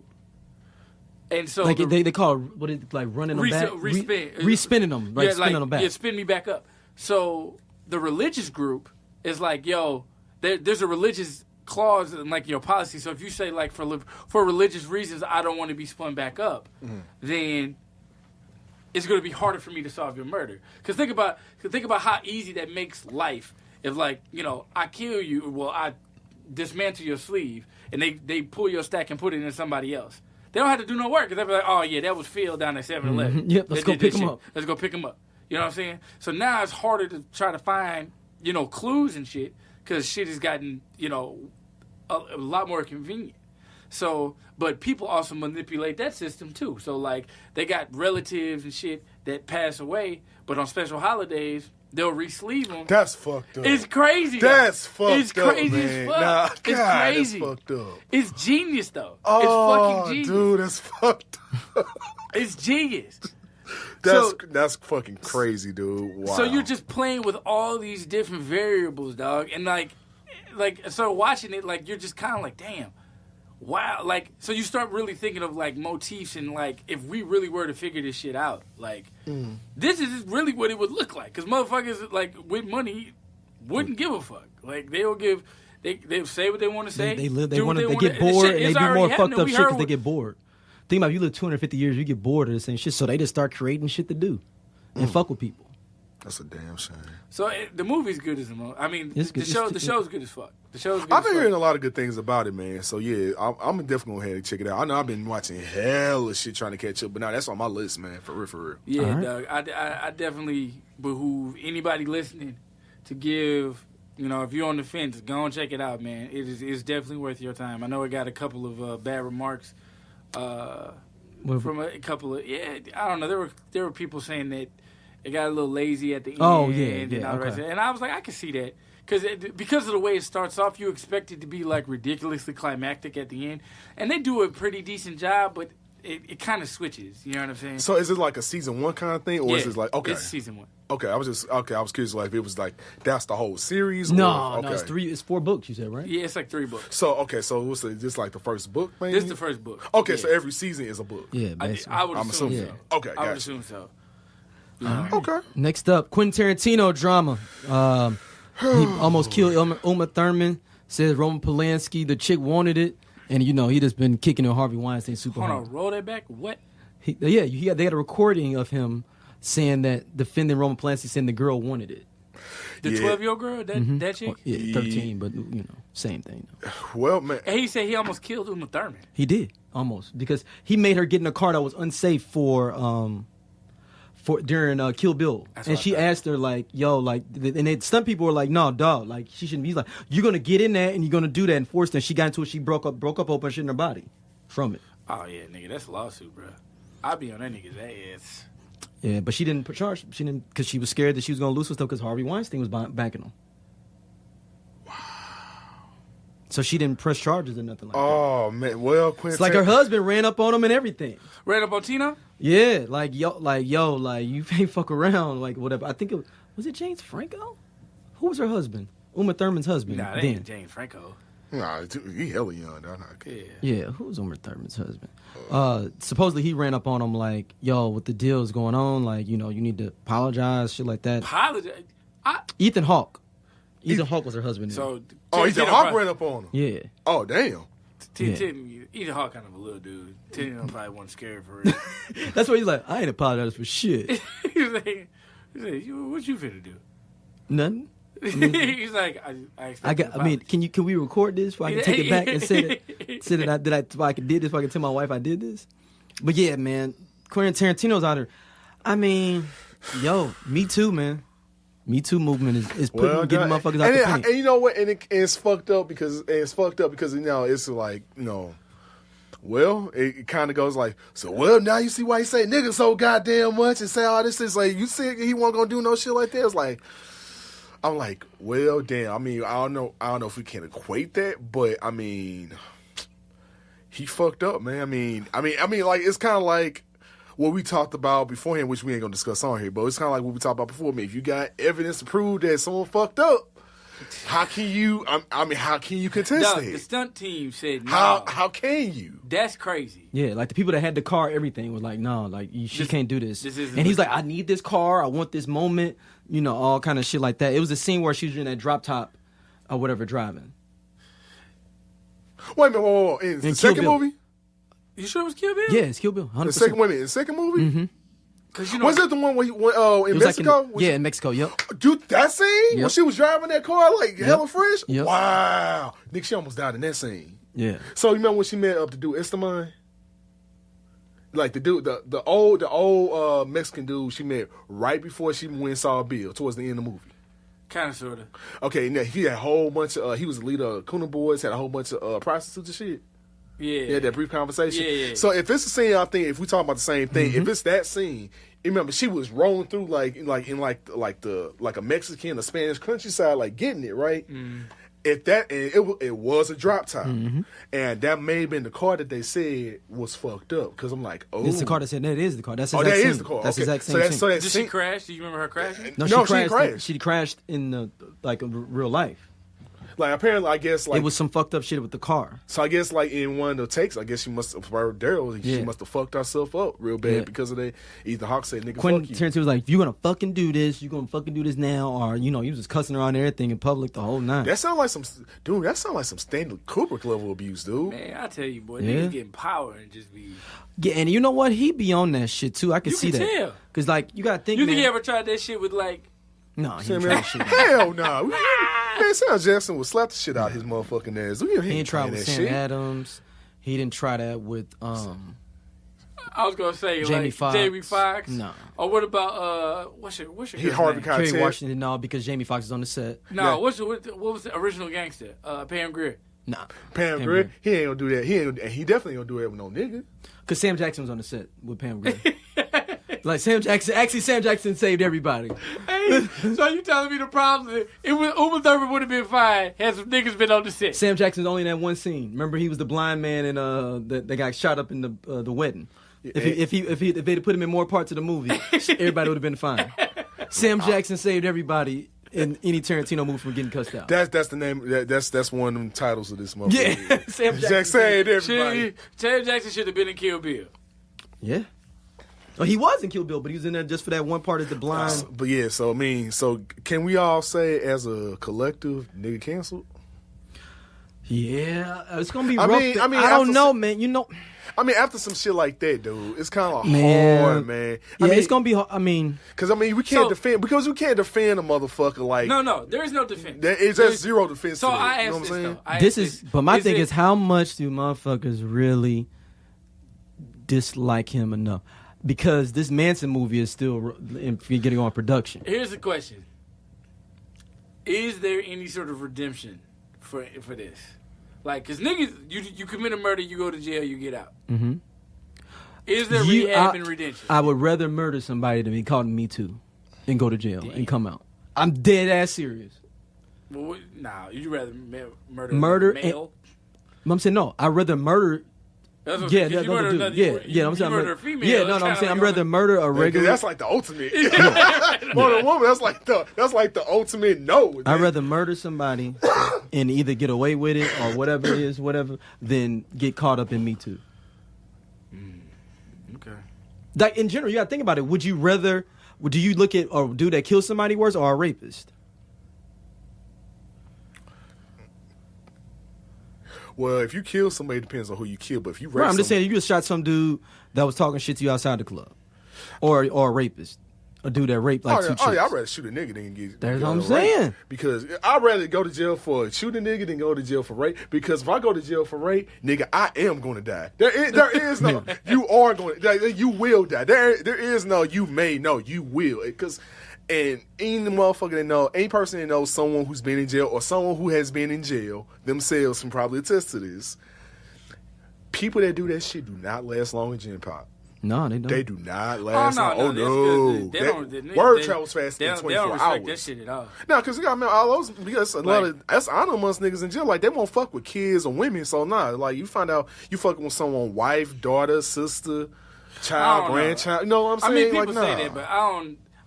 And so like they call what is it, like running them back, respinning them, right? Yeah, spinning them back. Yeah, spin me back up. So the religious group is like, yo, there's a religious clause in like your policy. So if you say like for religious reasons I don't want to be spun back up, then it's going to be harder for me to solve your murder. Because think about how easy that makes life. If like I kill you, well I dismantle your sleeve and they pull your stack and put it in somebody else. They don't have to do no work because they'll be like, oh yeah, that was Phil down at 7-Eleven. Yep, let's go pick him up. Let's go pick him up. You know what I'm saying? So now it's harder to try to find, clues and shit because shit has gotten, a lot more convenient. So, but people also manipulate that system too. So like they got relatives and shit that pass away, but on special holidays, they'll re-sleeve them. That's fucked up. It's crazy. That's fucked up. It's crazy man. as fuck. Nah, it's God, crazy. That's fucked up. It's genius though. Oh, it's fucking genius. dude, that's fucked up. It's genius. That's fucking crazy, dude. Wow. So you're just playing with all these different variables, dog, and like so watching it, like you're just kind of like, damn, wow, like so you start really thinking of like motifs and like if we really were to figure this shit out, like this is really what it would look like, because motherfuckers like with money wouldn't give a fuck, like they'll say what they want to say, They get get bored and they do more fucked up shit because they get bored. Think about it, you live 250 years, you get bored of the same shit, so they just start creating shit to do and fuck with people. That's a damn shame. So the movie's good as a movie. I mean, It's good. the show's good as fuck. The show's good. I've been hearing a lot of good things about it, man. So yeah, I'm definitely gonna head and check it out. I know I've been watching hella shit trying to catch up, but now that's on my list, man. For real. Yeah, right. Doug. I definitely behoove anybody listening to give. If you're on the fence, go and check it out, man. It's definitely worth your time. I know it got a couple of bad remarks from a couple of I don't know. There were people saying that it got a little lazy at the end. Oh yeah, okay. And I was like, I can see that. Because of the way it starts off, you expect it to be like ridiculously climactic at the end, and they do a pretty decent job, but it kind of switches. You know what I'm saying? So is it like a season 1 kind of thing, or is it like okay? It's season 1. Okay, I was curious, like if it was like that's the whole series. No, or, okay. it's 4 books. You said, right? Yeah, it's like 3 books. So what's this like the first book? Maybe? This is the first book. Okay, yeah. So every season is a book. Yeah, basically. I would assume assuming. so. Yeah. Okay, I would gotcha. assume so. Okay. Next up, Quentin Tarantino drama. He almost killed Uma Thurman. Says Roman Polanski, the chick wanted it, and he just been kicking on Harvey Weinstein super hard. Hold on, roll that back. What? They had a recording of him saying that defending Roman Polanski, saying the girl wanted it. The 12-year-old girl, that chick? Yeah, 13, but same thing. Well, man, And he said he almost killed Uma Thurman. He did almost because he made her get in a car that was unsafe for during Kill Bill. That's And what she I thought. asked her like, "Yo, like," and some people were like, "No, dog, like she shouldn't be." He's like, "You're gonna get in there and you're gonna do that and force her." And she got into it. She broke up open shit in her body from it. Oh, yeah, nigga, that's a lawsuit, bro. I'd be on that nigga's ass. Yeah, but she didn't charge. She didn't because she was scared that she was gonna lose some stuff because Harvey Weinstein was backing him. Wow. So she didn't press charges or nothing like that. oh man, well, Quentin. It's like her husband ran up on him and everything. Ran up on Tina? Yeah, like yo, you ain't fuck around, like whatever. I think was it James Franco? Who was her husband? Uma Thurman's husband. Nah, that ain't James Franco. Nah, he hella young, dog. Yeah. Yeah, who was Uma Thurman's husband? Supposedly he ran up on him like, yo, what the deal is going on? Like, you need to apologize, shit like that. Apologize? Ethan Hawke. Ethan Hawke was her husband. So, Ethan Hawke ran up on him. Yeah. Oh, damn. Ethan Hawke kind of a little dude. Tino probably wasn't scared for real. That's why he's like, I ain't apologize for shit. He's like, what you finna do? Nothing. He's like, Can we record this so I can take it back and say that I did this so I can tell my wife I did this? But yeah, man, Quentin Tarantino's out here. I mean, yo, Me Too, man. Me Too movement is getting motherfuckers out the paint. And you know what? And it's fucked up because it's like, well, it kind of goes like, now you see why he say nigga so goddamn much and say all this. It's like, you see he wasn't gonna do no shit like that. It's like, I'm like, well, damn. I mean, I don't know if we can equate that, but I mean, he fucked up, man. I mean, like it's kind of like what we talked about beforehand, which we ain't gonna discuss on here, but it's kind of like what we talked about before. I mean, if you got evidence to prove that someone fucked up, how can you? How can you contest that? The stunt team said no. How can you? That's crazy. Yeah, like the people that had the car, everything was like, no, like she can't do this. And he's like, I need this car. I want this moment. All kind of shit like that. It was a scene where she was in that drop top or whatever driving. Wait a minute, whoa. In the second movie? You sure it was Kill Bill? Yeah, it's Kill Bill. 100%. The second movie? Mm-hmm. Cause you know, was it the one where he went in Mexico? In Mexico, yep. Dude, that scene? Yep. When she was driving that car like hella fresh? Yep. Wow. Nick, she almost died in that scene. Yeah. So you remember when she met up to do Esteban? Like the dude, the old Mexican dude she met right before she went and saw Bill towards the end of the movie. kind of, sort of. Okay, now he had a whole bunch of, he was the leader of Kuna Boys, had a whole bunch of prostitutes and shit. Yeah. He had that brief conversation. Yeah. So if it's a scene, I think if we talk about the same thing, if it's that scene, remember she was rolling through like a Mexican, a Spanish countryside, like getting it right. If that it was a drop top, and that may have been the car that they said was fucked up, because I'm like, oh, it's the car that said that is the car. That's the that exact is scene. the car. That's the Okay. exact same scene. Did she crash? Do you remember her crashing? No, she crashed. She crashed in the real life. Like apparently, I guess like it was some fucked up shit with the car. So I guess like in one of the takes, I guess she must have for Daryl. She must have fucked herself up real bad because of the Ethan Hawke said, "Nigga, Quentin fuck you." Tarantino was like, "If you're gonna fucking do this, you're gonna fucking do this now," or he was just cussing her on everything in public the whole night. That sounds like some Stanley Kubrick level abuse, dude. Man, I tell you, boy, niggas getting power and just be. Yeah, and you know what? He be on that shit too. I can see that. Tell. Cause like you gotta think. You think he ever tried that shit with like? No, he ain't tried that shit. Hell no. Man, Sam Jackson would slap the shit out of his motherfucking ass. He ain't tried with Sam Adams. He didn't try that with I was gonna say Jamie like Foxx. Jamie Foxx. No. Or what about what's your Harvey name? Keitel. Kerry Washington. No, because Jamie Foxx is on the set. No, Yeah. what was the original gangster? Pam Grier. Nah, Pam Grier. He ain't gonna do that. He definitely gonna do that with no nigga. because Sam Jackson was on the set with Pam Grier. Like Sam Jackson saved everybody. Hey, so you telling me the problem is Uma Thurman would have been fine had some niggas been on the set? Sam Jackson's only in that one scene. Remember, he was the blind man and that got shot up in the wedding. If they'd put him in more parts of the movie, everybody would have been fine. Sam Jackson saved everybody in any Tarantino movie from getting cussed out. That's the name. That's one of them titles of this motherfucker. Yeah, Sam Jackson saved everybody. Sam Jackson should have been in Kill Bill. Yeah. Well, he was in Kill Bill, but he was in there just for that one part as the blind. But yeah, so can we all say as a collective, nigga canceled? Yeah, it's gonna be I rough. mean, I don't know, man. I mean, after some shit like that, dude, it's kind of Man. hard, man. Yeah, it's gonna be hard. I mean, because we can't defend a motherfucker like. No, there is no defense. It's just zero defense. So to that, I you know asked what I'm saying? this though. but my thing is, how much do motherfuckers really dislike him enough? Because this Manson movie is still getting on production. Here's the question: is there any sort of redemption for this? Like, cause niggas, you commit a murder, you go to jail, you get out. Mm-hmm. Is there rehab and redemption? I would rather murder somebody than be caught in Me Too and go to jail and come out. I'm dead ass serious. Well, you'd rather murder a male? I'm saying no. I'd rather murder. That's what, Yeah, you murder another, I'm saying murder a female. Yeah, no, I'm saying I'm rather murder a regular. That's like the ultimate. More than woman, that's like the ultimate no. I'd rather murder somebody and either get away with it or whatever it is, than get caught up in Me Too. Okay. Like in general, you gotta think about it. Do you look at a dude that kills somebody worse or a rapist? Well, if you kill somebody, it depends on who you kill. But if you rape Right, I'm just somebody- saying, you just shot some dude that was talking shit to you outside the club, or a rapist, a dude that raped like two chicks. I'd rather shoot a nigga than get. That's what I'm rape. saying. Because I'd rather go to jail for shooting a nigga than go to jail for rape. Because if I go to jail for rape, nigga, I am going to die. There is no you are going to. You will die. There is no you may. No, you will. Because. And any motherfucker that know, any person that knows someone who's been in jail or someone who has been in jail themselves can probably attest to this. People that do that shit do not last long in Gen Pop. No, they don't. They do not last long. Oh, no. Word travels fast in 24 They don't respect hours. that shit at all. No, because you got to remember, all those, because that's honor amongst niggas in jail. Like, they won't fuck with kids or women. So, like, you find out you fucking with someone's wife, daughter, sister, child, grandchild. You know what I'm saying? I mean, people like, say that, but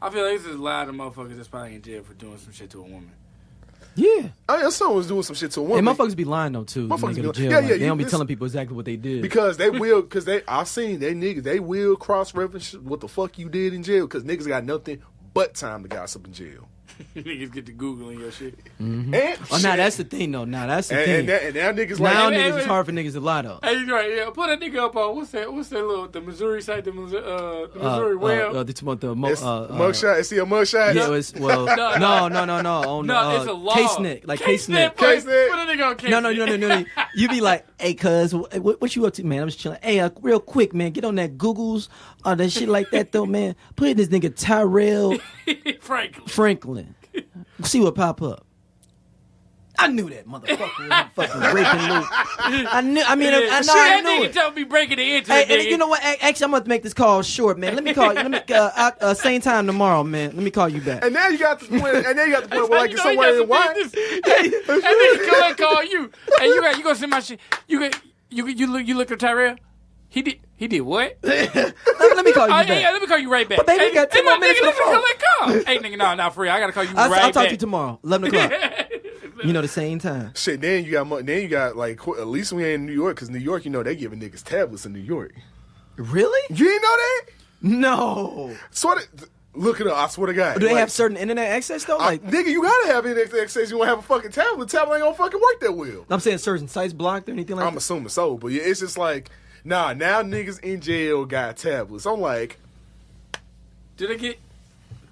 I feel like there's a lot of motherfuckers that's probably in jail for doing some shit to a woman. Yeah. I mean, someone was doing some shit to a woman. And motherfuckers be lying though too. Motherfuckers They go to be- jail. yeah, Like, they don't be telling people exactly what they did. Because they will, I've seen they niggas, they will cross-reference what the fuck you did in jail, because niggas got nothing but time to gossip in jail. Niggas get to Googling your shit. And that's the thing, though. That's the thing. And now niggas now like... niggas, it's hard for niggas to lie, though. Hey, right, yeah. Put a nigga up on, what's that little, the Missouri site, the Missouri web? Mugshot. Is he a mugshot? Yeah, it's, well, no. On, it's a law. Case-Net, like Case-Net. Put a nigga on Case-Net. No. You be like, hey, cuz, what you up to, man? I'm just chilling. Hey, real quick, man, get on that Googles, that shit like that, though, man. Put in this nigga Tyrell Franklin. See what pop up. I knew that motherfucker was fucking raping Luke. I knew Nigga it. tell me breaking the internet. Hey, and you know what? Actually, I'm gonna make this call short, man. Let me call you. Same time tomorrow, man. Let me call you back. And now you got the point. Where like it's somewhere in white. Hey, and then he call you. Hey, you gonna send my shit? You look at Tyrell? He did what? let me call you back. Yeah, let me call you right back. But baby, we got 10 more minutes for the phone. Hey, nigga, no, for real. I gotta call you I'll back. I'll talk to you tomorrow, 11 o'clock. You know, the same time. Shit, then you got like, at least we ain't in New York, because New York, you know, they giving niggas tablets in New York. Really? You didn't know that? No. Look it up, I swear to God. Do they have certain internet access, though? Nigga, you gotta have internet access. You wanna have a fucking tablet. The tablet ain't gonna fucking work that well. I'm saying certain sites blocked or anything like that? I'm assuming so, but yeah, it's just like, now niggas in jail got tablets. I'm like... Do they get...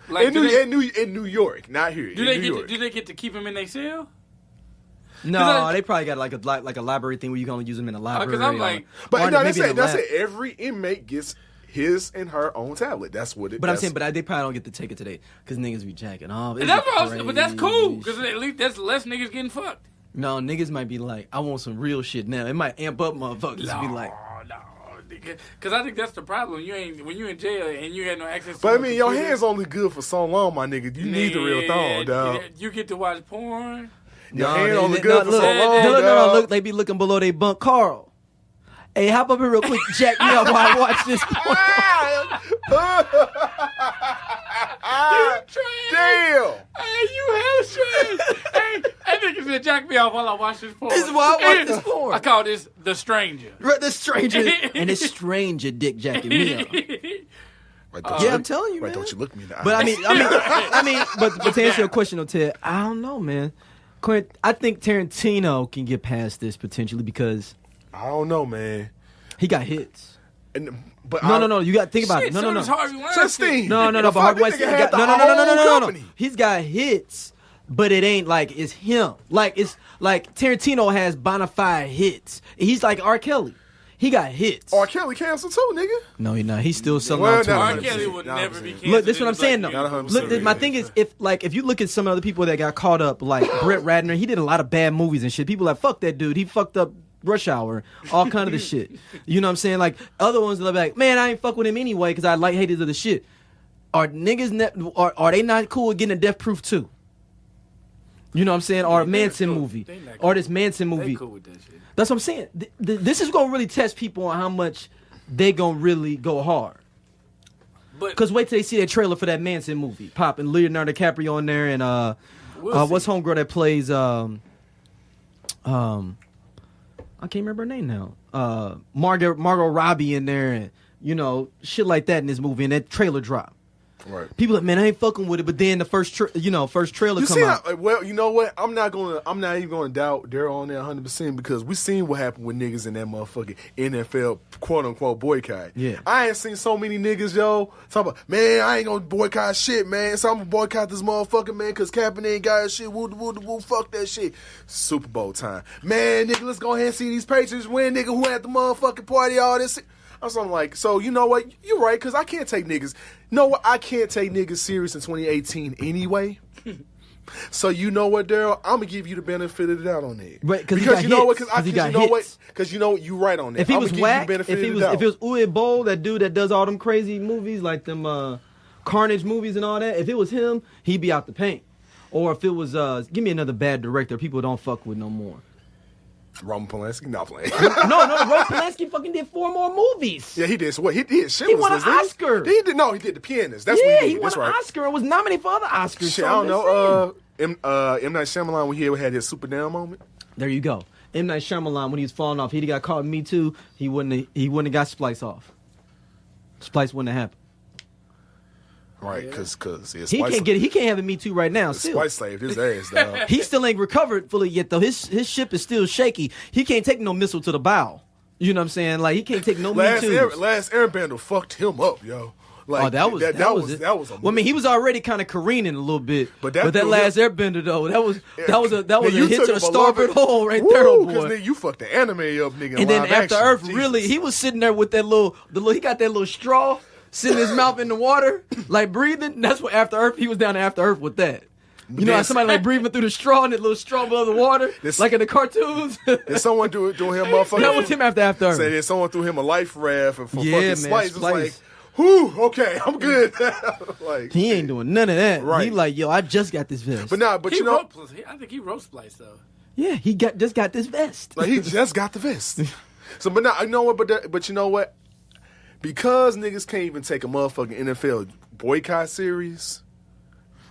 Like, in New York, not here. Do they get to keep them in their cell? No, they probably got like a library thing where you can only use them in a library. Because I'm like... But no, that's it. Every inmate gets his and her own tablet. That's what it is. But I'm saying, they probably don't get the ticket today because niggas be jacking off. But that's cool because at least that's less niggas getting fucked. No, niggas might be like, I want some real shit now. It might amp up motherfuckers be like... Because I think that's the problem. When you in jail and you had no access to... But I mean, your hand's only good for so long, my nigga. You need the real thong, dog. You get to watch porn. Your hand only good for so long, No, look, they be looking below their bunk. Carl, hey, hop up here real quick, jack me up while I watch this porn. Damn. Hey, you hell trash. Hey, that nigga said jack me off while I watch this porn. This is why I watch this porn. I call this The Stranger. Right, The Stranger. And this stranger dick jacking me up. I'm telling you, man. Don't you look me in the eye. But I mean, but to answer your question, though, Ted, I don't know, man. I think Tarantino can get past this potentially because I don't know, man. He got hits. But no. You got to think about it. No. Harvey Weinstein. No. But Harvey Weinstein no. He's got hits, but it ain't like it's him. Like it's like Tarantino has bona fide hits. He's like R. Kelly. He got hits. R. Kelly canceled too, nigga. No, he's not. He's still selling out. R. Kelly would never be canceled. Look, this is what I'm saying though. Look, my thing is if you look at some of the people that got caught up, like Brett Ratner, he did a lot of bad movies and shit. People are like, fuck that dude. He fucked up Rush Hour, all kind of the shit. You know what I'm saying? Like other ones that are like, man, I ain't fuck with him anyway because I like haters of the shit. Are niggas are they not cool with getting a Death Proof too? You know what I'm saying? Or a Manson movie. Or this Manson movie. They cool with that shit. That's what I'm saying. This is gonna really test people on how much they gonna really go hard. Because wait till they see that trailer for that Manson movie, pop and Leonardo DiCaprio in there, and what's homegirl that plays I can't remember her name now. Margot Robbie in there, and you know shit like that in this movie, and that trailer drop. Right. People like, man, I ain't fucking with it, but then the first trailer come out. Well, you know what? I'm not even gonna doubt Daryl on that 100% because we seen what happened with niggas in that motherfucking NFL quote unquote boycott. Yeah. I ain't seen so many niggas, yo, talk about, man, I ain't gonna boycott shit, man. So I'm gonna boycott this motherfucker, man, cause Kaepernick ain't got shit. Woo, fuck that shit. Super Bowl time. Man, nigga, let's go ahead and see these Patriots win, nigga, who had the motherfucking party, all this shit. I'm like, so you know what? You're right, because I can't take niggas. No, what? I can't take niggas serious in 2018 anyway. So you know what, Daryl? I'm gonna give you the benefit of the doubt on that. Right, because you know what? Because you know what? You right on that. If he was whack, if it was Uwe Boll, that dude that does all them crazy movies like them Carnage movies and all that, if it was him, he'd be out the paint. Or if it was, give me another bad director people don't fuck with no more. Roman Polanski? Not playing. no, Roman Polanski fucking did 4 more movies. Yeah, he did. So what? He did. He won an Oscar. He did. No, he did The Pianist. That's what he did. He won That's an right. Oscar and was nominated for other Oscars. Shit, I don't know. M. Night Shyamalan when he had his super down moment. There you go. M. Night Shyamalan when he was falling off, he'd got caught in Me Too. He wouldn't have got Splice off. Splice wouldn't have happened. Right, because he can't have a Me Too right now. Still, Spice slaved his ass, dog. He still ain't recovered fully yet, though. His ship is still shaky. He can't take no missile to the bow. You know what I'm saying? Like, he can't take no Me Too. Last Airbender fucked him up, yo. Like, that was a well, I mean, he was already kind of careening a little bit, but that last Airbender though, that was a hit to the starboard hole right there, boy. Because then you fucked the anime up, nigga. And then After Earth, really, he was sitting there with that he got that little straw sitting his mouth in the water, like breathing. That's what After Earth. He was down to After Earth with that. You know how somebody like breathing through the straw and that little straw above the water, like in the cartoons. Did someone do him, motherfucker? That was him After Earth. Say that someone threw him a life raft for fucking Splice. It's like, whew, okay, I'm good. Like, he ain't doing none of that. Right. He like, yo, I just got this vest. I think he wrote Splice though. Yeah, he just got this vest. Like, he just got the vest. So, but now, you know what? But you know what? Because niggas can't even take a motherfucking NFL boycott series.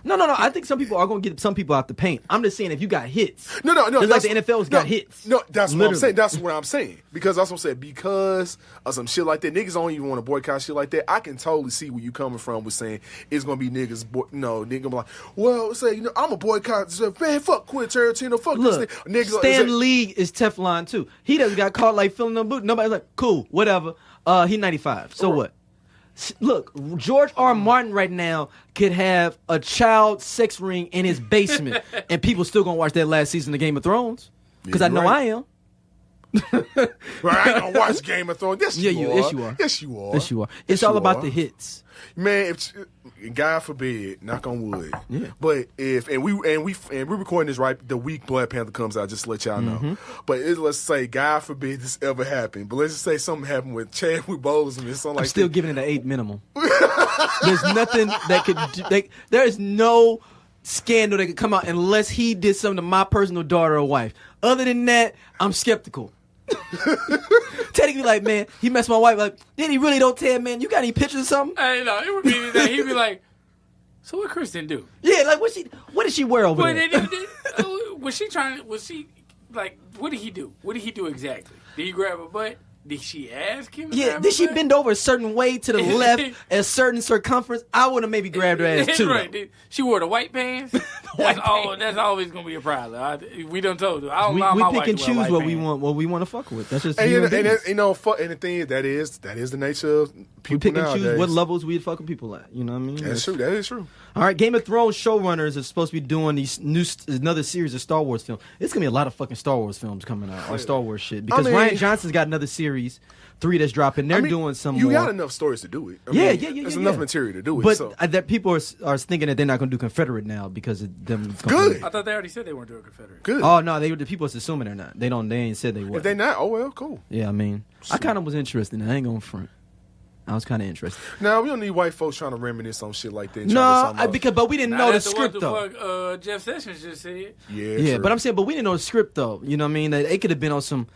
No. I think some people are going to get some people out the paint. I'm just saying if you got hits. No. Just like the NFL's got hits. No, that's what I'm saying. That's what I'm saying. Because that's what I'm saying. Because of some shit like that, niggas don't even want to boycott shit like that. I can totally see where you coming from with saying it's going to be niggas. Nigga be like, well, say, I'm a boycott. Man, fuck Quentin Tarantino. Fuck Look, this nigga. Stan Lee is Teflon too. He doesn't got caught like filling the boot. Nobody's like, cool, whatever. He 95. So what? Look, George R. Martin right now could have a child sex ring in his basement, and people still gonna watch that last season of Game of Thrones because I know I am. Right, I ain't gonna watch Game of Thrones. Yes, you are. Yes, you are. It's all about the hits. Man, if God forbid, knock on wood. Yeah. But if we're recording this right the week Black Panther comes out, just to let y'all know. But let's say God forbid this ever happened. But let's just say something happened with Chadwick Boseman or something like that. I'm still giving it an 8 minimum. There's nothing that could. There is no scandal that could come out unless he did something to my personal daughter or wife. Other than that, I'm skeptical. Teddy be like, man, he messed my wife. Like, then he really don't tell, man. You got any pictures or something? I know it would be that he'd be like, so what Kristen do? Yeah, like what did she wear over there? Was she like, what did he do? What did he do exactly? Did he grab her butt? Did she ask him? Yeah, did she bend over a certain way to the left, a certain circumference? I would have maybe grabbed her ass too. Right. She wore the white pants. That's always gonna be a problem. We done told her. I don't allow my wife to wear white pants. We pick and choose what we want to fuck with. That's just and the thing is that is the nature of people. We pick and nowadays. choose what levels we'd fucking people at. You know what I mean? That's true. That is true. All right, Game of Thrones showrunners are supposed to be doing another series of Star Wars films. It's gonna be a lot of fucking Star Wars films coming out, or Star Wars shit, because Rian Johnson's got another series. 3 that's dropping. They're doing some more. You got enough stories to do it. There's enough material to do it. But that people are thinking that they're not going to do Confederate now because of them. Good. I thought they already said they weren't doing Confederate. Good. Oh no, the people are assuming they're not. They ain't said they were. If they not, oh well, cool. Yeah, I mean, I kind of was interested. I ain't going front. I was kind of interested. Now we don't need white folks trying to reminisce on shit like that. No, but we didn't know the script though. Fuck, Jeff Sessions just said. Yeah, but I'm saying, but we didn't know the script though. You know what I mean? It could have been on some.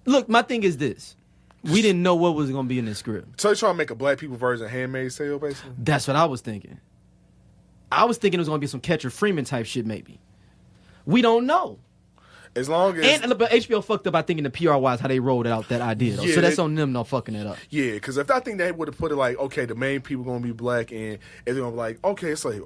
Look, my thing is this. We didn't know what was going to be in the script. So you're trying to make a black people version of Handmaid's Tale, basically? That's what I was thinking. I was thinking it was going to be some Catcher Freeman type shit, maybe. We don't know. As long as... But HBO fucked up, I think, in the PR-wise, how they rolled out that idea, though. Yeah, so that's on them not fucking it up. Yeah, because if I think they would have put it like, okay, the main people going to be black, and they're going to be like, okay, it's like...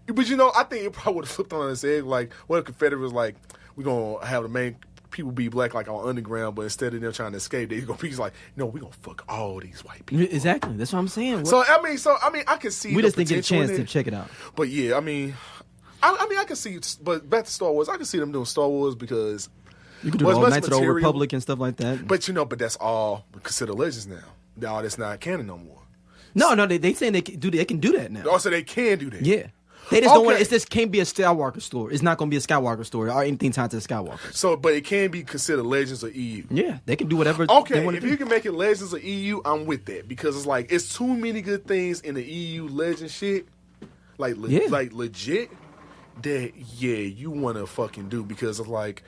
But, I think it probably would have flipped on its head. Like, what if Confederate was like, we're going to have the main... people be black like on underground, but instead of them trying to escape, they're gonna be like, no, we're gonna fuck all these white people. Exactly. That's what I'm saying. So I mean, I can see. We just didn't get a chance to check it out. But yeah, I mean, I can see. But back to Star Wars, I can see them doing Star Wars because you could do all Knights of the Old Republic and stuff like that. But but that's all considered legends now. All that's not canon no more. No, they saying they can do that now. Oh, so they can do that. Yeah. They just don't want. It just can't be a Skywalker story. It's not going to be a Skywalker story or anything tied to the Skywalker. So, but it can be considered Legends or EU. Yeah, they can do whatever. Okay, they want if to do. you can make it Legends or EU, I'm with that because it's like it's too many good things in the EU Legend shit, like legit. That you want to fucking do because it's like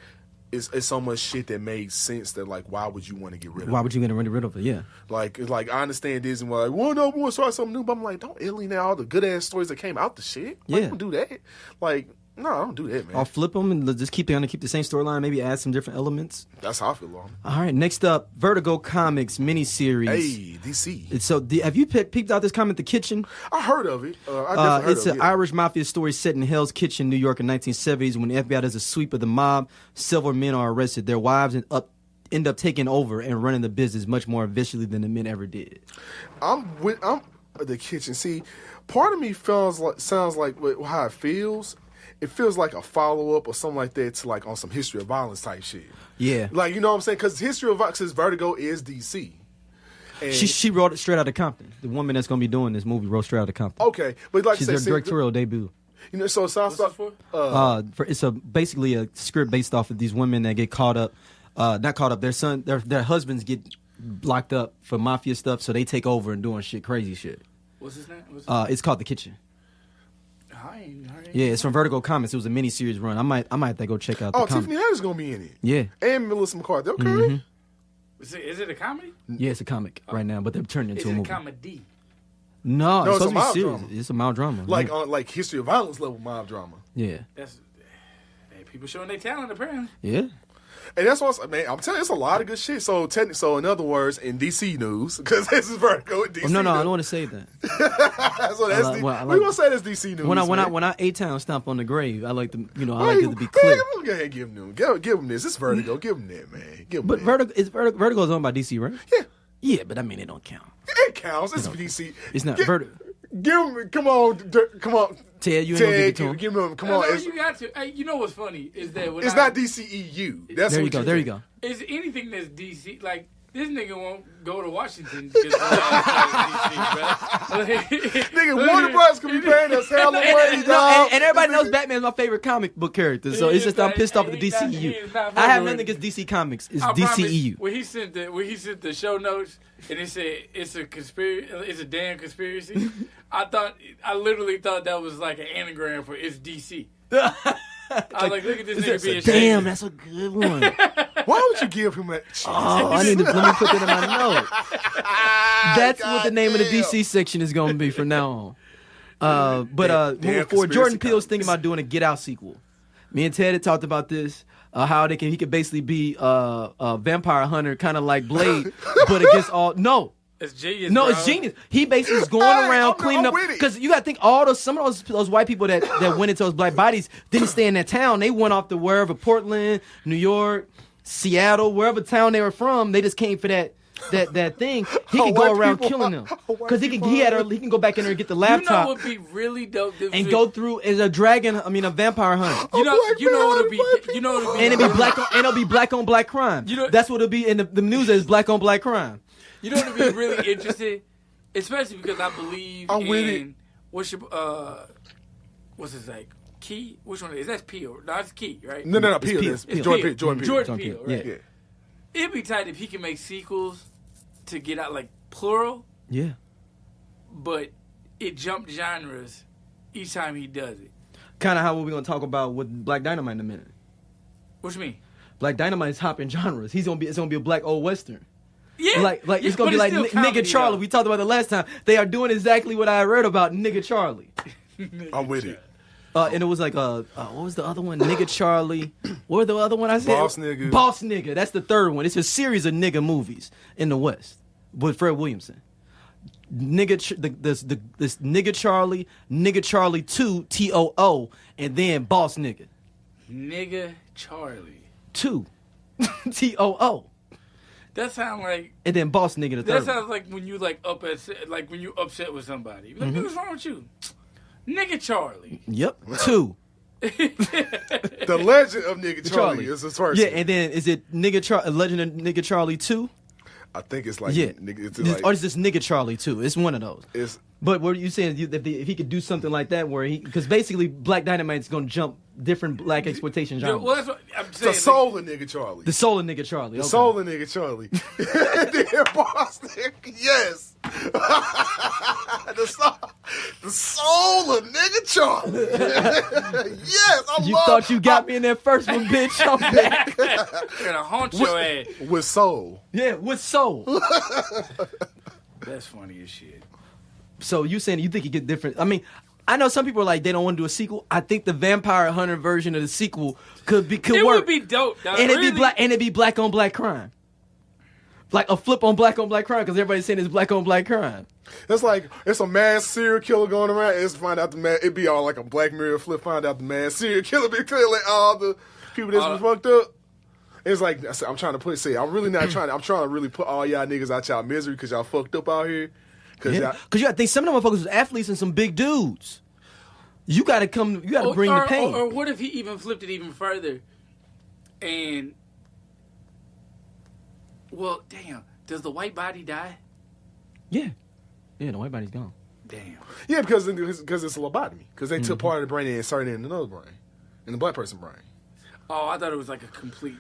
it's so much shit that made sense that like why would you want to get rid of it? Why would you get rid of it? Yeah. Like it's like I understand Disney was like, well, no, we want to start something new, but I'm like, don't alienate all the good ass stories that came out the shit. Like, don't do that. Like No, I don't do that, man. I'll flip them and just keep the same storyline. Maybe add some different elements. That's how I feel on. All right, next up, Vertigo Comics miniseries. Hey, DC. So, have you peeped out this comic, The Kitchen? I heard of it. I definitely heard it's of an it. Irish mafia story set in Hell's Kitchen, New York, in 1970s. When the FBI does a sweep of the mob, several men are arrested. Their wives end up taking over and running the business much more viciously than the men ever did. I'm The Kitchen. See, part of me sounds like how it feels. It feels like a follow-up or something like that to like on some History of Violence type shit. Yeah. Like, you know what I'm saying? Because History of Violence, since Vertigo is DC. And She wrote it straight out of Compton. The woman that's going to be doing this movie wrote straight out of Compton. Okay. But like She's I their said, directorial debut. You know, so it sounds like... It's basically a script based off of these women that get caught up. Not caught up. Their husbands get locked up for mafia stuff, so they take over and doing crazy shit. What's his name? It's called The Kitchen. Hi. Yeah, it's from Vertigo Comics. It was a mini-series run. I might have to go check out the comic. Tiffany Haddish gonna be in it. Yeah. And Melissa McCarthy. Okay. Mm-hmm. Is it a comedy? Yeah, it's a comic right now, but they're turning it into a movie. Is it a comedy? No, it's it's a supposed to be mild serious. drama. It's a mild drama. Like yeah. on like History of Violence level mob drama. Yeah. That's people showing their talent apparently. Yeah. And that's what I'm telling you, it's a lot of good shit. So in other words, in DC news, because this is Vertigo in DC. Oh, no, news. I don't want to say that. So that's we gonna say that's DC news. When I A-Town stomp on the grave, I like to, I like it to be clear. Man, go ahead and give him them. Give him this. It's Vertigo. Give him that, man. Give him But that. Vertigo's owned by DC, right? Yeah. Yeah, but I mean, it don't count. It counts. It's DC. It's not Vertigo. Give him. Come on. Ted, you ain't gonna give it to him. Give him. Come No, on. you got to. Hey, you know what's funny is that It's not DCEU. That's There what you go. There you go. Is anything that's DC like this nigga won't go to Washington because DC, bro. Nigga, Warner Bros. could be paying us hell away, dog. And everybody knows Batman's my favorite comic book character, so it's just I'm pissed off with the DCEU. I have nothing against DC Comics. It's DCEU. When he sent the show notes and it said it's a conspiracy, it's a damn conspiracy. I literally thought that was like an anagram for it's DC. I was like, look at this nigga being Damn, that's a good one. Why would you give him that? Oh, let me put that in my note. That's what the name of the DC section is going to be from now on. Moving forward, Jordan Peele's thinking about doing a Get Out sequel. Me and Ted had talked about this. How he could basically be a vampire hunter, kind of like Blade, but against all It's genius. No, bro. it's genius. He basically is going around cleaning up because you got to think some of those white people that went into those black bodies didn't stay in that town. They went off to wherever, Portland, New York, Seattle, wherever town they were from. They just came for that thing. He can go around killing them because he can go back in there and get the laptop. You know what would be really dope? And go through as a vampire hunter. You know what would be. And it'll be black on black crime. That's what it'll be in the news as black on black crime. You know what would be really interesting, especially because I believe in what's his like Key? Which one is that? Peele? No, it's Key, right? No, Peele. It's Jordan Peele. Right? Yeah. It'd be tight if he can make sequels to Get Out, like plural. Yeah. But it jumped genres each time he does it. Kind of how we're gonna talk about with Black Dynamite in a minute. What you mean? Black Dynamite is hopping genres. It's gonna be a black old western. Yeah, like it's gonna be like Nigga Charlie. We talked about it last time. They are doing exactly what I read about Nigga Charlie. I'm with it. And it was like what was the other one? Nigga Charlie. What was the other one I said? Boss Nigga. Boss Nigga. That's the third one. It's a series of nigga movies in the West with Fred Williamson. This Nigga Charlie, Nigga Charlie 2, TOO, and then Boss Nigga. Nigga Charlie 2, TOO. That sounds like. And then Boss Nigga the third. That sounds like when you when you upset with somebody. You're like, what's wrong with you? Nigga Charlie. Yep. 2. The Legend of Nigga Charlie is his first. Yeah, and then is it Legend of Nigga Charlie 2? I think it's like or is this Nigga Charlie 2? It's one of those. But what are you saying if he could do something like that because basically Black Dynamite's gonna jump different black exploitation genres. Well, that's what I'm saying. The soul of Nigga Charlie. The soul of Nigga Charlie. The soul of Nigga Charlie. Then Boss Nigga, yes. the soul of Nigga Charlie. Yes, You thought you got me in that first one, bitch. I'm back. You're gonna haunt your ass. With soul. Yeah, with soul. That's funny as shit. So you saying you think you get different? I mean, I know some people are like they don't want to do a sequel. I think the Vampire Hunter version of the sequel could work. It would be dope, dog. And it'd be black on black crime. Like a flip on black crime because everybody's saying it's black on black crime. It's like it's a mass serial killer going around. It's find out it'd be all like a Black Mirror flip. Find out the mass serial killer be killing all the people that's been fucked up. It's like I'm trying to I'm really not trying. I'm trying to really put all y'all niggas out y'all misery because y'all fucked up out here. Because you gotta think some of them motherfuckers was athletes and some big dudes. You gotta bring the pain. Or what if he even flipped it even further? And well, damn, does the white body die? Yeah, the white body's gone. Damn. Yeah, because it's a lobotomy. Because they took part of the brain and inserted it in another brain, in the black person's brain. Oh, I thought it was like a complete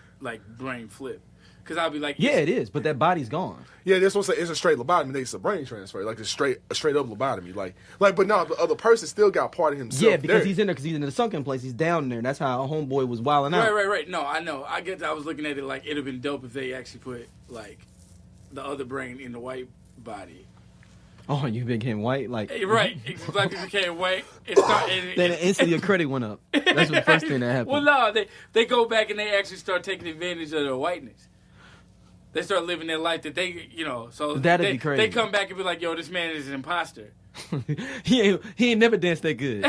brain flip. Because I'll be like, yeah, it is, but that body's gone. Yeah, that's what I'm saying. It's a straight lobotomy. It's a brain transfer, like a straight up lobotomy, but no, the other person still got part of himself. Yeah, because he's in there, because he's in the sunken place. He's down there, and that's how a homeboy was wilding out. Right. No, I know. I guess I was looking at it like it'd have been dope if they actually put like the other brain in the white body. Oh, you became white, like right? Black people became white. Then instantly your credit went up. That's the first thing that happened. Well, no, they go back and they actually start taking advantage of their whiteness. They start living their life that they, so that'd be crazy. They come back and be like, "Yo, this man is an imposter." he ain't never danced that good.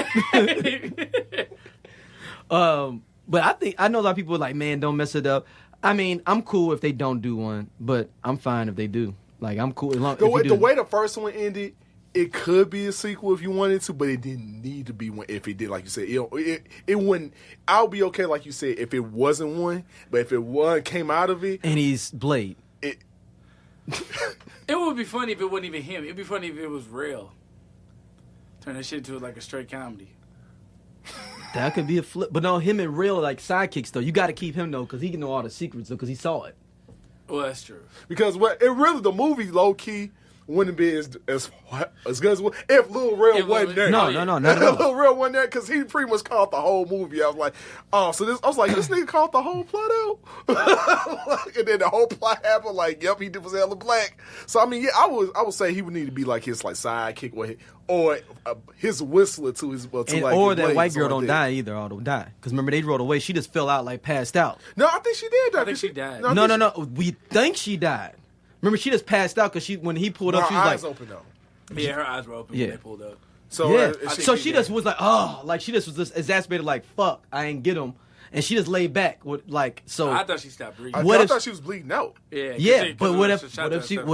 But I know a lot of people are like, man, don't mess it up. I mean, I'm cool if they don't do one, but I'm fine if they do. Like, I'm cool. The way the first one ended, it could be a sequel if you wanted to, but it didn't need to be one if it did, like you said. It wouldn't. I'll be okay, like you said, if it wasn't one, but if it came out of it. And he's Blade. It would be funny if it wasn't even him. It'd be funny if it was real. Turn that shit into like a straight comedy. That could be a flip. But no, him and real, like, sidekicks, though. You got to keep him, though, because he can know all the secrets, though, because he saw it. Well, that's true. Because the movie low key wouldn't be as good as if Lil Real wasn't there. No, not at all. Lil Real wasn't there because he pretty much called the whole movie. I was like, this nigga called the whole plot out, and then the whole plot happened. Like, yep, he was hella black. So I mean, yeah, I would say he would need to be like his sidekick or his whistler to his or that white girl don't die either. Or don't die because remember they rode away. She just fell out passed out. No, I think she did. I think she died. No. We think she died. Remember, she just passed out because when he pulled up, she was eyes open though. Yeah, her eyes were open when they pulled up. So she just was like, she just was just exacerbated, like, fuck, I ain't get him, and she just laid back with So I thought she stopped breathing. I thought she was bleeding out. Yeah. But what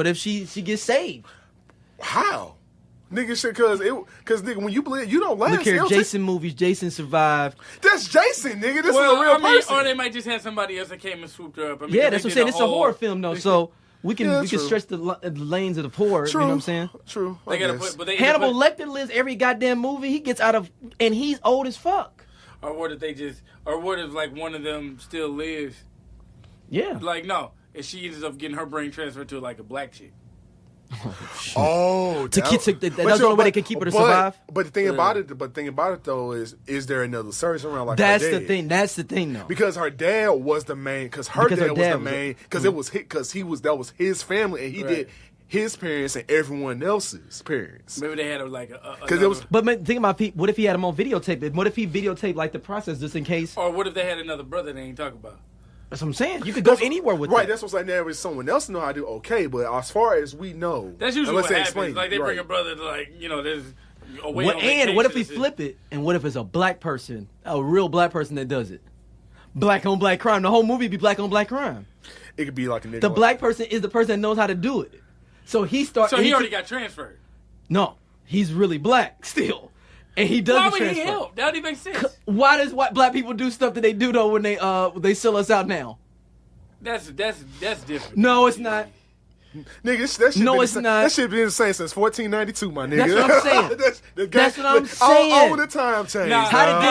if she gets saved? How? Nigga, shit, because nigga, when you bleed, you don't last. Look here, Jason movies. Jason survived. That's Jason, nigga. This is a real person. Or they might just have somebody else that came and swooped her up. That's what I'm saying. It's a horror film, though, so. We can stretch the lanes of the horror. You know what I'm saying? True. Hannibal Lecter lives every goddamn movie he gets out of, and he's old as fuck. Or what if like one of them still lives? Yeah. Like no, and she ends up getting her brain transferred to like a black chick. Oh, that's the only way they can keep her to survive. But the thing about it though is there another surgeon around like that's her the dad? thing. That's the thing though. Because her dad was the main. Because her dad was the main. Because it was that was his family, and he did his parents and everyone else's parents. Maybe they had because it was. But think about what if he had him on videotape? What if he videotaped like the process just in case? Or what if they had another brother they ain't talking about? That's what I'm saying. You could go anywhere with right. that. That's what's like. Now, if someone else know how to do, okay. But as far as we know, that's usually what happens. Like they bring a brother to there's a way. And what if we flip it? And what if it's a black person, a real black person that does it? Black on black crime. The whole movie be black on black crime. It could be like a nigga. The black person is the person that knows how to do it. So he starts. So he already got transferred. No, he's really black still. And he does Why would he help? That don't even make sense. Why does black people do stuff that they do though when they sell us out now? That's different. No, it's not. Nigga, that shit no, it's not. That shit been the same since 1492, my nigga. That's what I'm saying. That's what I'm saying. All the time change. How did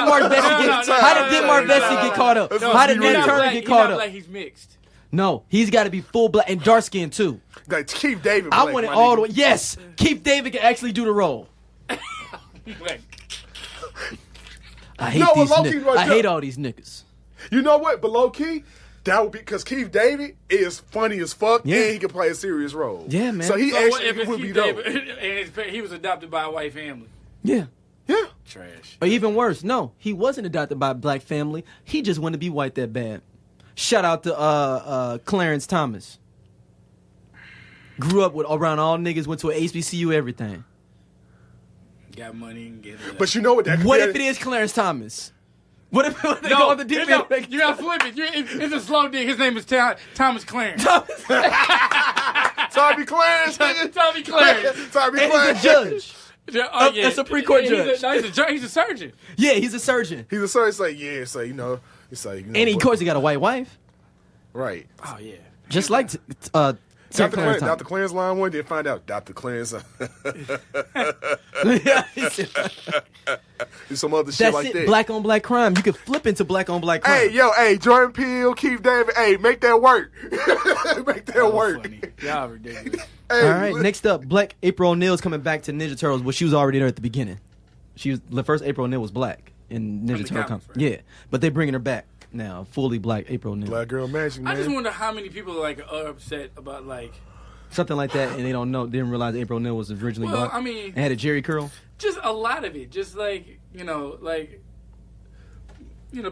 Denmark Vesey get caught up? How did Nat Turner get caught up? Like he's mixed. No, he's got to be full black and dark skin too. Like Keith David. I want it all the way. Yes, Keith David can actually do the role. I hate these niggas. I hate all these niggas. You know what? But low key, that would be because Keith David is funny as fuck and he can play a serious role. Yeah, man. So he actually would be dope. And he was adopted by a white family. Yeah. Yeah. trash. Or even worse, no, he wasn't adopted by a black family. He just wanted to be white that bad. Shout out to Clarence Thomas. Grew up around all niggas, went to an HBCU, everything. Got money and get But you know what? What if it is Clarence Thomas? What if they go on the deep end? You gotta flip it. It's a slow dig. His name is Thomas Clarence. Tommy Clarence. Tommy Clarence. Tommy And Clarence. he's a judge. Oh, yeah. A Supreme Court judge. He's a surgeon. Yeah, he's a surgeon. He's a surgeon. It's like, yeah, so you know, it's like, you know, And of course, he got a white wife. right. Oh yeah. Just like Dr. Clarence line one did find out Dr. Clarence. There's some other shit That's like it. that. Black on black crime. You could flip into black on black crime. Hey, Jordan Peele, Keith David, make that work. Make that work. Funny. Y'all ridiculous. Hey, All right, next up, Black April O'Neil is coming back to Ninja Turtles, but she was already there at the beginning. She was the first April O'Neil was black in Ninja Turtle comics, right? Yeah, but they're bringing her back now, fully black April O'Neil. Black girl magic, man. I just wonder how many people are upset about Something like that, and they didn't realize April O'Neil was originally Well, black. I mean, and had a Jerry curl. just a lot of it. Just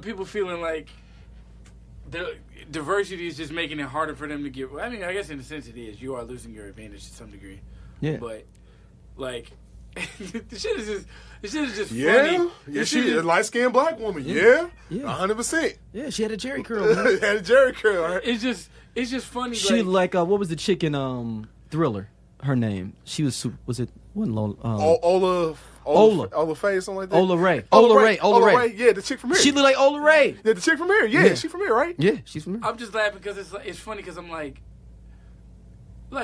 people feeling like the diversity is just making it harder for them to get. I mean, I guess in a sense it is. You are losing your advantage to some degree. Yeah, But the shit is just Yeah, funny. yeah, she a light skinned black woman. Yeah, Yeah. 100%. yeah, she had a Jerry curl. Man. Had a Jerry curl. Right? It's just funny. She what was the chick in Thriller? Her name. She was it wasn't Lola. Ola Faye, something like that. Ola Ray. Yeah, the chick from here. She looked like Ola Ray. Yeah, the chick from here. Yeah, she from here, right? Yeah, she's from here. I'm just laughing because it's funny because I'm like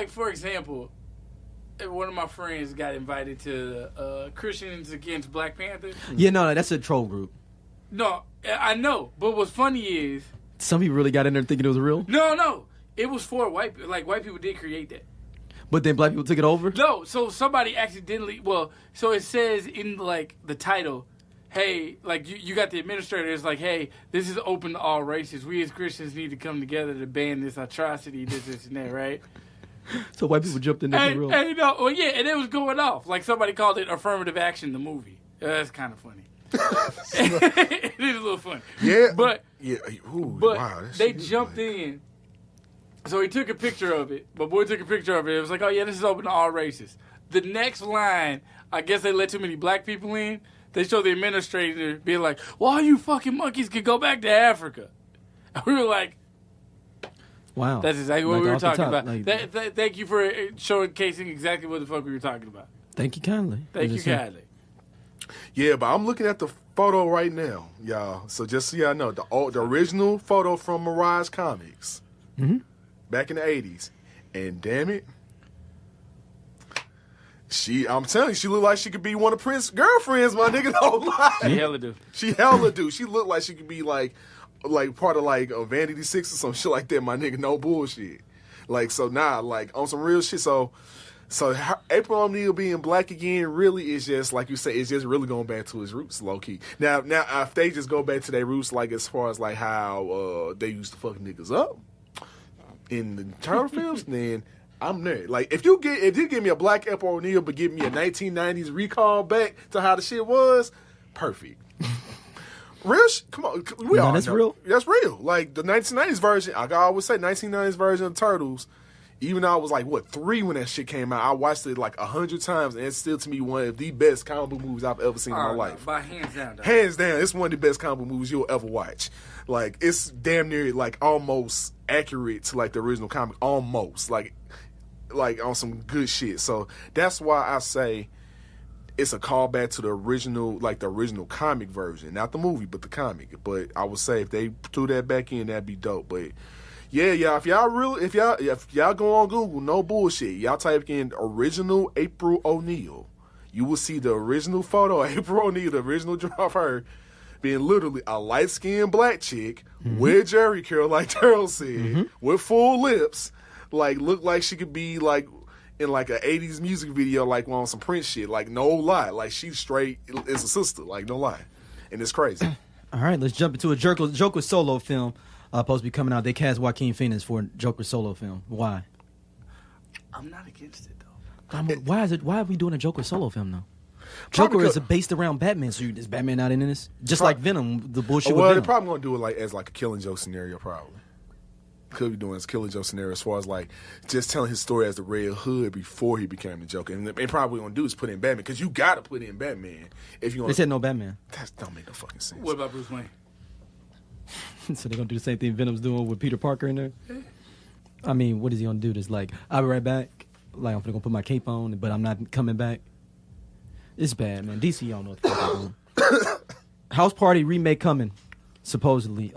for example, one of my friends got invited to Christians Against Black Panther. Yeah, no, that's a troll group. No, I know, but what's funny is Some people really got in there thinking it was real, no, it was for white people did create that. but then black people took it over. No, so somebody accidentally. Well, so it says in the title, hey, you got the administrator. It's like, hey, this is open to all races. We as Christians need to come together to ban this atrocity, this, and that, right? So white people jumped in there for real. And it was going off. Like somebody called it affirmative action, the movie. That's kind of funny. It is a little funny. Yeah, but yeah, wow, they jumped in. So he took a picture of it. My boy took a picture of it. It was like, oh yeah, this is open to all races. The next line, I guess they let too many black people in. They show the administrator being like, well, all you fucking monkeys could go back to Africa. And we were like, Wow, that's exactly what we were talking about. Like, Thank you for showcasing exactly what the fuck we were talking about. thank you kindly. Thank you kindly. Yeah, but I'm looking at the photo right now, y'all. So just so y'all know, the original photo from Mirage Comics, back in the '80s, and damn it, I'm telling you, she looked like she could be one of Prince's girlfriends, my nigga. Don't lie. She hella do. She hella do. She looked like she could be like part of a Vanity Six or some shit like that, my nigga. No bullshit. So on some real shit. So April O'Neil being black again really is just like you say, it's just really going back to his roots, low key. Now if they just go back to their roots, as far as how they used to fuck niggas up in the turtle films, then I'm there. If you give me a black April O'Neil but give me a 1990s recall back to how the shit was, perfect. Real come on. That's real. That's real. The 1990s version, I always say 1990s version of Turtles, even though I was 3 when that shit came out, I watched it 100 times, and it's still to me one of the best comic book movies I've ever seen in my life. By hands down. Though. Hands down, it's one of the best comic book movies you'll ever watch. It's damn near almost accurate to the original comic, almost on some good shit. So that's why I say it's a callback to the original, the original comic version, not the movie, but the comic. But I would say if they threw that back in, that'd be dope. But yeah, if y'all go on Google, no bullshit, y'all type in original April O'Neil, you will see the original photo of April O'Neil, the original draw of her being literally a light skinned black chick with Jerry curl, like Terrell said, with full lips, looked like she could be in an 80s music video, on some Prince shit, no lie, she's straight is a sister, no lie, and it's crazy. All right, let's jump into a Joker solo film supposed to be coming out. They cast Joaquin Phoenix for a Joker solo film. Why? I'm not against it though. Why are we doing a Joker solo film though? Joker is based around Batman, so is Batman not in this? Just like Venom, the bullshit with Well, Venom. they're probably gonna do it like as like a Killing Joke scenario, probably. Could be doing as Killing Joke scenario as far as like just telling his story as the Red Hood before he became the Joker. And they probably gonna do is put in Batman because you gotta put in Batman if you want. They said no Batman. That don't make no fucking sense. What about Bruce Wayne? So they're gonna do the same thing Venom's doing with Peter Parker in there. I mean, what is he gonna do? Just like, I'll be right back. Like, I'm gonna put my cape on, but I'm not coming back. It's bad, man. DC, don't know what the fuck they're doing. House Party remake coming, supposedly.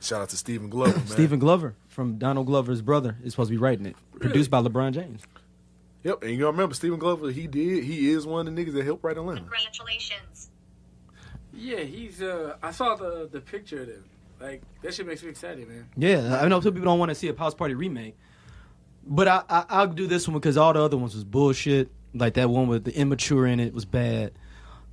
Shout out to Stephen Glover, man. Stephen Glover from Donald Glover's brother is supposed to be writing it. Produced by LeBron James. Yep, and you gotta remember Stephen Glover. He is one of the niggas that helped write Atlanta. Congratulations. Yeah, he's. I saw the picture of him. Like, that shit makes me excited, man. Yeah, I know some people don't want to see a House Party remake, but I'll do this one because all the other ones was bullshit. Like that one with the immature in it was bad.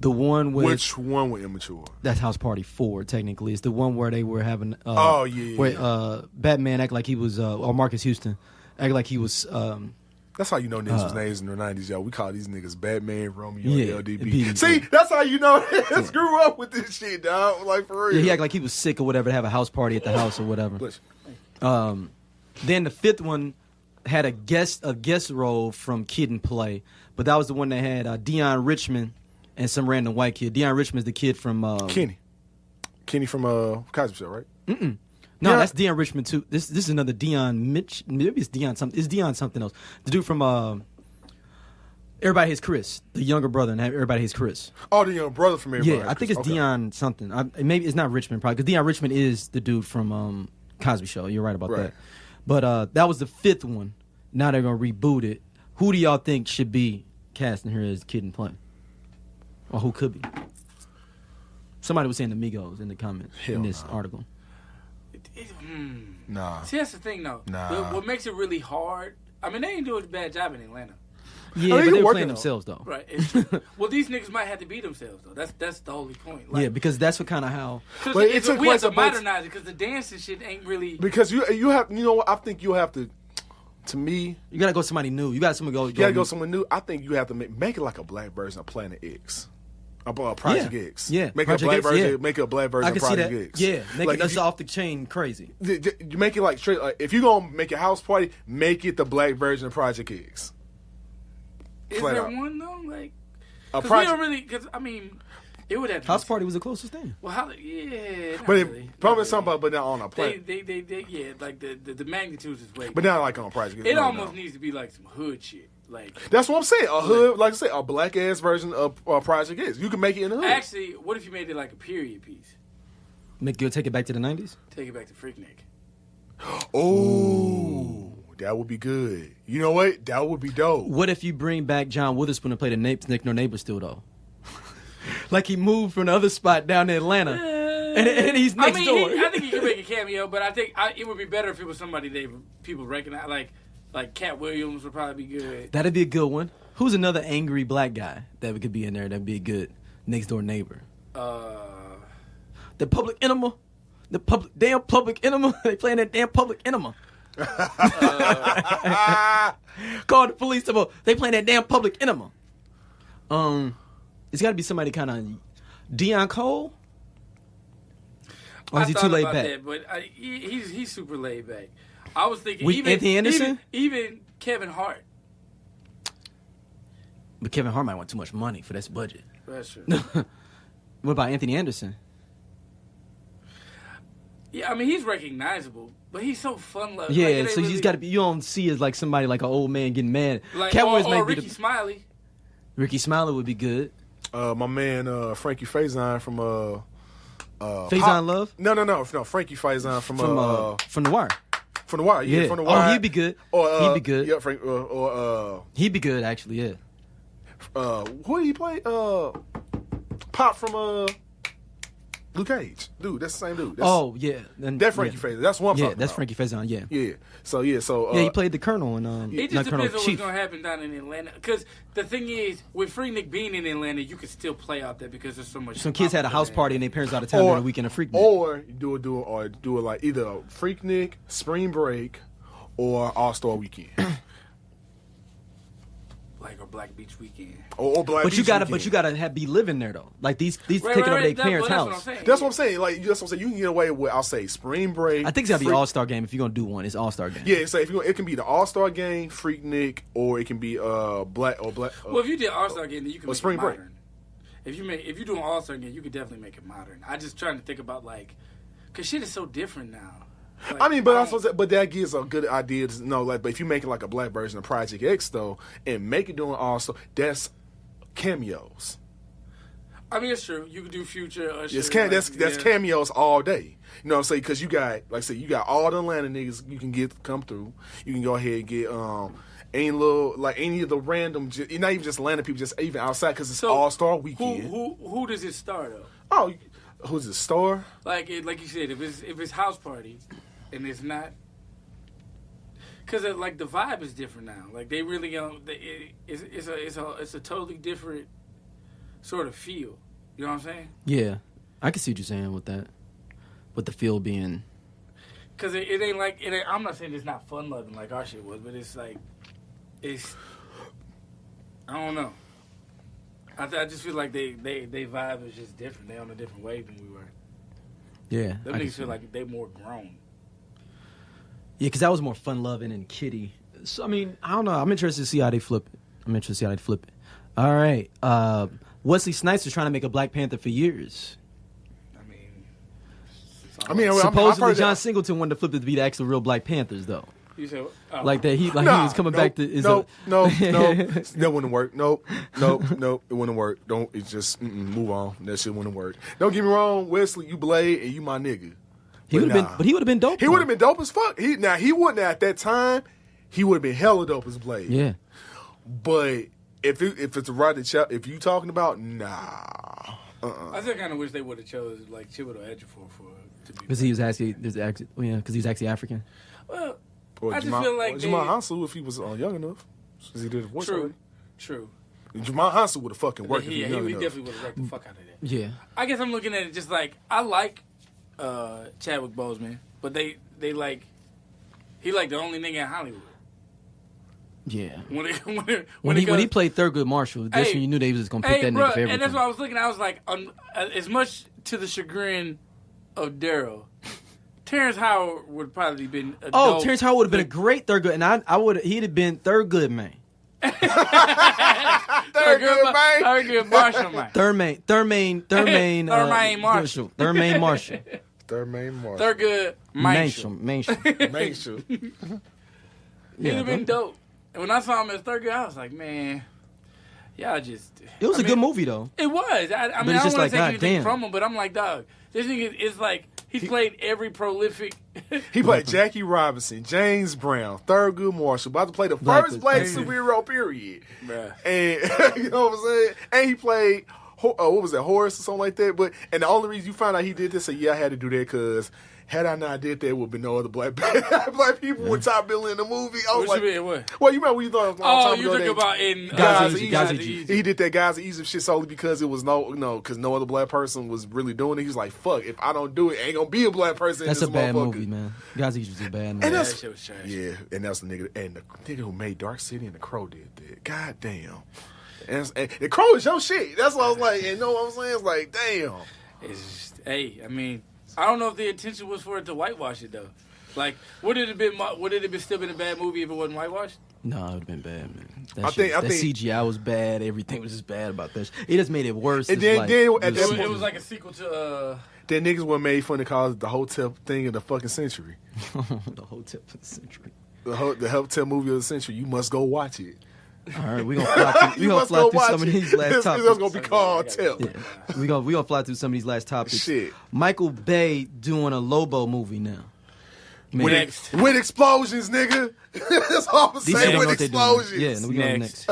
The one with Which one was immature? That's House Party 4, technically. It's the one where they were having where Batman act like he was or Marcus Houston act like he was That's how you know niggas was names in the 90s, y'all. We call these niggas Batman, Romeo, Yeah, LDB. See, that's how you know screw up with this shit, dog. Like, for real. Yeah, he act like he was sick or whatever to have a house party at the house or whatever. Bless Then the fifth one had a guest role from Kid and Play, but that was the one that had Deion Richmond and some random white kid. Deion Richmond's the kid from Kenny from Cosby Show, right? No, Yeah. that's Deion Richmond too. This is another Deion Mitch. Maybe it's Deion something. It's Deion something else. The dude from Everybody Hates Chris, the younger brother, and Everybody Hates Chris. Oh, the young brother from Everybody. Yeah, I think it's Okay. Deion something. Maybe it's not Richmond, probably, because Deion Richmond is the dude from Cosby Show. You're right about Right. that. But that was the fifth one. Now they're gonna reboot it. Who do y'all think should be casting her as Kid and Play, or who could be? Somebody was saying the Migos in the comments in this article. Nah. See, that's the thing, though. Nah. What makes it really hard, I mean, they ain't doing a bad job in Atlanta. Yeah, I mean, but they're working playing though. themselves though. Right. It's true. Well, these niggas might have to be themselves, though. That's the only point. Like, Yeah, because that's what kind of how. But it took we have place to of both- modernize it, because the dancing shit ain't really... Because you have, you know what, I think you have to me, You gotta go somebody new. You got someone go. you gotta go somewhere new. I think you have to make it like a black version of Planet X. Project Yeah. X. Yeah. Make Project a black X, version. yeah. Make a black version I of can see Project that. X. Yeah, make Like, it that's if you- off the chain crazy. You make it like straight. Like, if you're gonna make a house party, make it the black version of Project X. Is Flat there out. one, though? Like... A Because we project. don't really... Because, I mean, it would have to House be... Party was the closest thing. Well, how... Yeah, not But really. it, probably Not something, really. but not on a planet. They yeah, like the magnitude is way... But not like on Project X. It No, almost no. needs to be like some hood shit. Like... That's what I'm saying. A hood, like I said, a black ass version of Project X. You can make it in the hood. Actually, what if you made it like a period piece? Take it back to the 90s. Take it back to Freaknik. Oh, that would be good. You know what? That would be dope. What if you bring back John Witherspoon to play the Nick Nor Neighbor still though? Like he moved from the other spot down to Atlanta, and he's next door. I think he could make a cameo, but I think it would be better if it was somebody people recognize. Like Cat Williams would probably be good. That'd be a good one. Who's another angry black guy that could be in there? That'd be a good next door neighbor. The Public Enema. The damn Public Enema. They playing that damn Public Enema. Call the police. They playing that damn Public Enema. It's got to be somebody kind of Deion Cole. Or is he too laid back? That, but he's super laid back. I was thinking Anthony Anderson? even Kevin Hart. But Kevin Hart might want too much money for this budget. That's true. What about Anthony Anderson? Yeah, I mean he's recognizable, but he's so fun loving. Yeah, like, it ain't so really, he's got to be. You don't see as like somebody like an old man getting mad. like Cat Williams or might be Ricky the- Smiley. Ricky Smiley would be good. My man Frankie Faison from Faison Love No, Frankie Faison from The Wire. from the Wire. Yeah, Yeah. from the Wire. Oh, he'd be good. Or He'd be good. Yeah, Frank or He'd be good actually. Yeah. who did he play? Pop from Luke Cage. Dude, that's the same dude. That's, Yeah. And, that's Frankie yeah. Faison. That's one. I'm Yeah, talking that's about. Frankie Faison. Yeah. Yeah. So yeah. He played the Colonel in It not just Colonel depends on Chief. what's gonna happen down in Atlanta. Because the thing is, with Freaknik being in Atlanta, you can still play out there because there's so much. Some kids had a house popular party and their parents out of town during the weekend of Freaknik. Or do it like either a Freaknik, Spring Break, or All Star Weekend. like or Black Beach Weekend. Or Black But Beach you gotta, Weekend. but you gotta be living there though. Like these taking over their parents' house. That's what I'm saying. Like that's what I'm saying. You can get away with, I'll say, spring break. I think it's gotta be All-Star Game if you're gonna do one. It's All-Star Game. Yeah, so if you, it can be the All-Star Game, Freaknik, or it can be Black. Well, if you did All-Star Game, then you can make spring it break. modern. If you do an All-Star Game, you could definitely make it modern. I just trying to think about like, cause shit is so different now. Like, I mean, but that gives a good idea to know. Like, but if you make it like a black version of Project X though, and make it doing All-Star, that's cameos. I mean, it's true. You could do Future. Usher, That's cameos all day. You know what I'm saying? Because you got, like I said, you got all the Atlanta niggas you can get come through. You can go ahead and get any of the random, not even just Atlanta people, just even outside because it's All-Star Weekend. Who does it star though? Oh, who's the star? Like you said, if it's house party, and it's not, because like the vibe is different now. Like they really it's a totally different sort of feel. You know what I'm saying? Yeah, I can see what you're saying with that. With the feel being, because it ain't like it. I'm not saying it's not fun loving like our shit was, but it's like I don't know. I just feel like they vibe is just different. They on a different wave than we were. Yeah, them niggas feel like they more grown. Yeah, because that was more fun loving and kiddie. So I mean, I don't know. I'm interested to see how they flip it. All right, Wesley Snipes was trying to make a Black Panther for years. Supposedly John Singleton wanted to flip it to be the actual real Black Panthers, though. You said like that he was coming back to that wouldn't work. Nope, it wouldn't work. Don't. It's just move on. That shit wouldn't work. Don't get me wrong, Wesley, you Blade and you my nigga. He would have been dope. He would have been dope as fuck. He wouldn't at that time. He would have been hella dope as Blade. Yeah, but if it's a Rodney Chap, if you talking about I still kind of wish they would have chose like Chiwetel Ejiofor to be. Because he was actually because he's actually African. Well, or I just feel like Jamal Hansu if he was young enough, because he did a voice already. True. Jamal Hansu would have fucking worked if he was young enough. He definitely would have wrecked the fuck out of that. Yeah. I guess I'm looking at it just like I like Chadwick Boseman, but they like he like the only nigga in Hollywood. Yeah. When he played Thurgood Marshall, that's when you knew they was just gonna pick that nigga for everything. And that's what I was looking. I was like, as much to the chagrin of Daryl, Terrence Howard would probably been. Terrence Howard would have been a great Thurgood, and he'd have been Thurgood man. Thurgood Marshall man. Thurmaine Marshall. Thurmaine Marshall. Thurgood Marshall. He'd have been dope. And when I saw him as Thurgood, I was like, man, y'all just. It was a good movie though. It was. I don't want to take anything from him, but I'm like, dog, this nigga is like. He played every prolific. He played Jackie Robinson, James Brown, Thurgood Marshall, about to play the first black superhero, period. Bruh. And you know what I'm saying? And he played, what was that, Horace or something like that? And the only reason you found out he did this, I had to do that because had I not did that, there would be no other black people with top billing in the movie. I was what you mean? What? Well, you remember when you thought it was a long time ago. Oh, you talking about in Gaza Egypt. He did that Gaza Egypt shit solely because it was because no other black person was really doing it. He was like, fuck, if I don't do it, ain't gonna be a black person That's in this a bad motherfucker. movie, man. Gaza Egypt was a bad movie. And that shit was trash. Yeah, and that's the nigga who made Dark City and The Crow did that. God damn. And The Crow is your shit. That's what I was like, and you know what I'm saying? It's like, damn. It's just, I mean, I don't know if the intention was for it to whitewash it though. Like, would it have still been a bad movie if it wasn't whitewashed? No, it would have been bad, man. I think CGI was bad. Everything was just bad about that. It just made it worse. And then it was like a sequel to. Then niggas were made fun of call it the hotel thing of the fucking century. The hotel of the century. The hotel movie of the century. You must go watch it. All right, we gonna fly through some of these last topics. It's gonna be called Tip. Yeah. We gonna fly through some of these last topics. Shit. Michael Bay doing a Lobo movie now. With explosions, nigga. That's all I'm saying. With explosions. Yeah, we go next.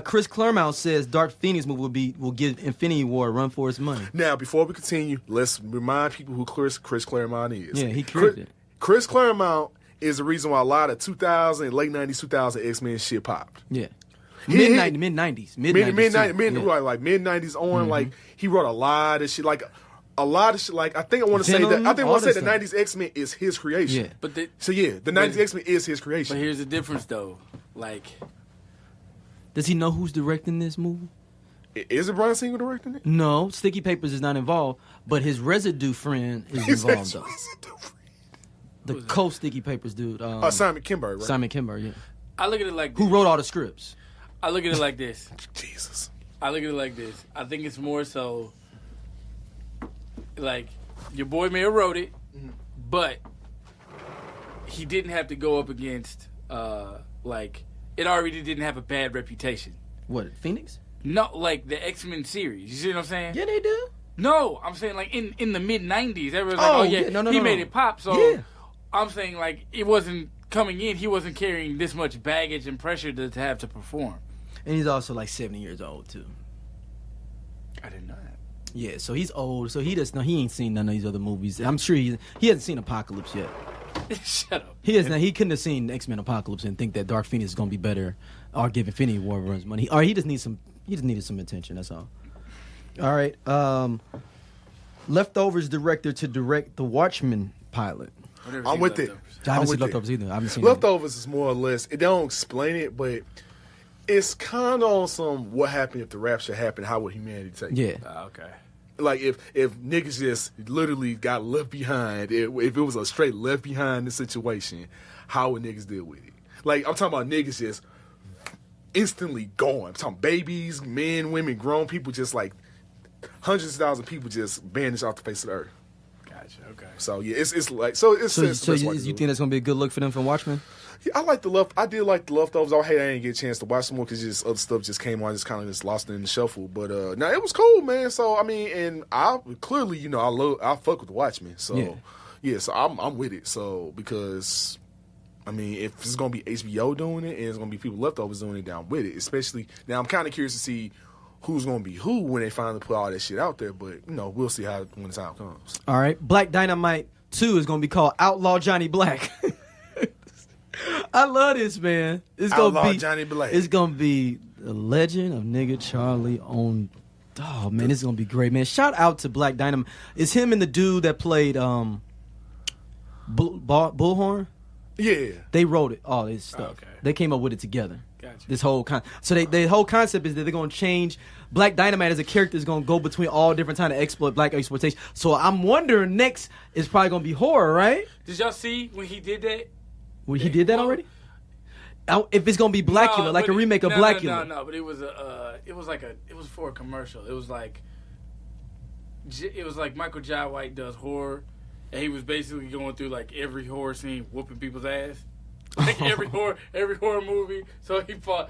Chris Claremont says Dark Phoenix movie will give Infinity War a run for its money. Now, before we continue, let's remind people who Chris Claremont is. Yeah, he created it. Chris Claremont is the reason why a lot of 2000 late 90s 2000 X-Men shit popped. Yeah. Mid-90s. Like mid-90s on, like, he wrote a lot of shit, like, I think I want to say that. I think I want to say the 90s X-Men is his creation. Yeah. The 90s X-Men is his creation. But here's the difference, though. Like, Does he know who's directing this movie? Is it Bryan Singer directing it? No, Sticky Papers is not involved, but his residue friend is involved, though. The co-Sticky Papers dude. Simon Kinberg, right? Simon Kinberg, yeah. I look at it like this. Who wrote all the scripts? I look at it like this. Jesus. I look at it like this. I think it's more so like your boy may have wrote it, but he didn't have to go up against like it already didn't have a bad reputation. What, Phoenix? No, like the X-Men series. You see what I'm saying? Yeah, they do. No, I'm saying like in the mid '90s, everyone's like, no, he made it pop. So yeah. I'm saying like it wasn't coming in. He wasn't carrying this much baggage and pressure to have to perform. And he's also like 70 years old too. I didn't know that. Yeah, so he's old. So he ain't seen none of these other movies. I'm sure he hasn't seen Apocalypse yet. Shut up. He couldn't have seen X-Men Apocalypse and think that Dark Phoenix is gonna be better or give Infinity War runs money. Or he just needed some attention. That's all. All right. Leftovers director to direct the Watchmen pilot. I'm with it. I haven't seen Leftovers either. I haven't seen Leftovers is more or less. It don't explain it, but it's kind of on some what happened if the rapture happened. How would humanity take it? Yeah. Okay. Like if niggas just literally got left behind, if it was a straight left behind situation, how would niggas deal with it? Like I'm talking about niggas just instantly gone. I'm talking babies, men, women, grown people, just like hundreds of thousands of people just vanished off the face of the earth. Gotcha. Okay. So yeah, it's like so it's. So you think that's gonna be a good look for them from Watchmen? Yeah, I did like the Leftovers. I didn't get a chance to watch some more because just other stuff just came on. I just kind of just lost it in the shuffle. But now it was cool, man. So I mean, and I clearly, I fuck with the Watchmen. So yeah, so I'm with it. So because I mean, if it's gonna be HBO doing it and it's gonna be people Leftovers doing it, down with it. Especially now, I'm kind of curious to see who's gonna be who when they finally put all that shit out there. But we'll see when the time comes. All right, Black Dynamite 2 is gonna be called Outlaw Johnny Black. I love this, man. It's Outlaw Johnny Black. It's gonna be the legend of nigga Charlie on. Oh man, it's gonna be great, man. Shout out to Black Dynamite. It's him and the dude that played Bullhorn. Yeah, they wrote it, all this stuff. Okay. They came up with it together. Gotcha. This whole the whole concept is that they're gonna change Black Dynamite as a character is gonna go between all different kind of black exploitation. So I'm wondering next is probably gonna be horror, right? Did y'all see when he did that? Well, he did that already. If it's gonna be Blackula, like a remake of Blackula. No, but it was it was for a commercial. It was like Michael Jai White does horror, and he was basically going through like every horror scene, whooping people's ass. Like every horror movie. So he fought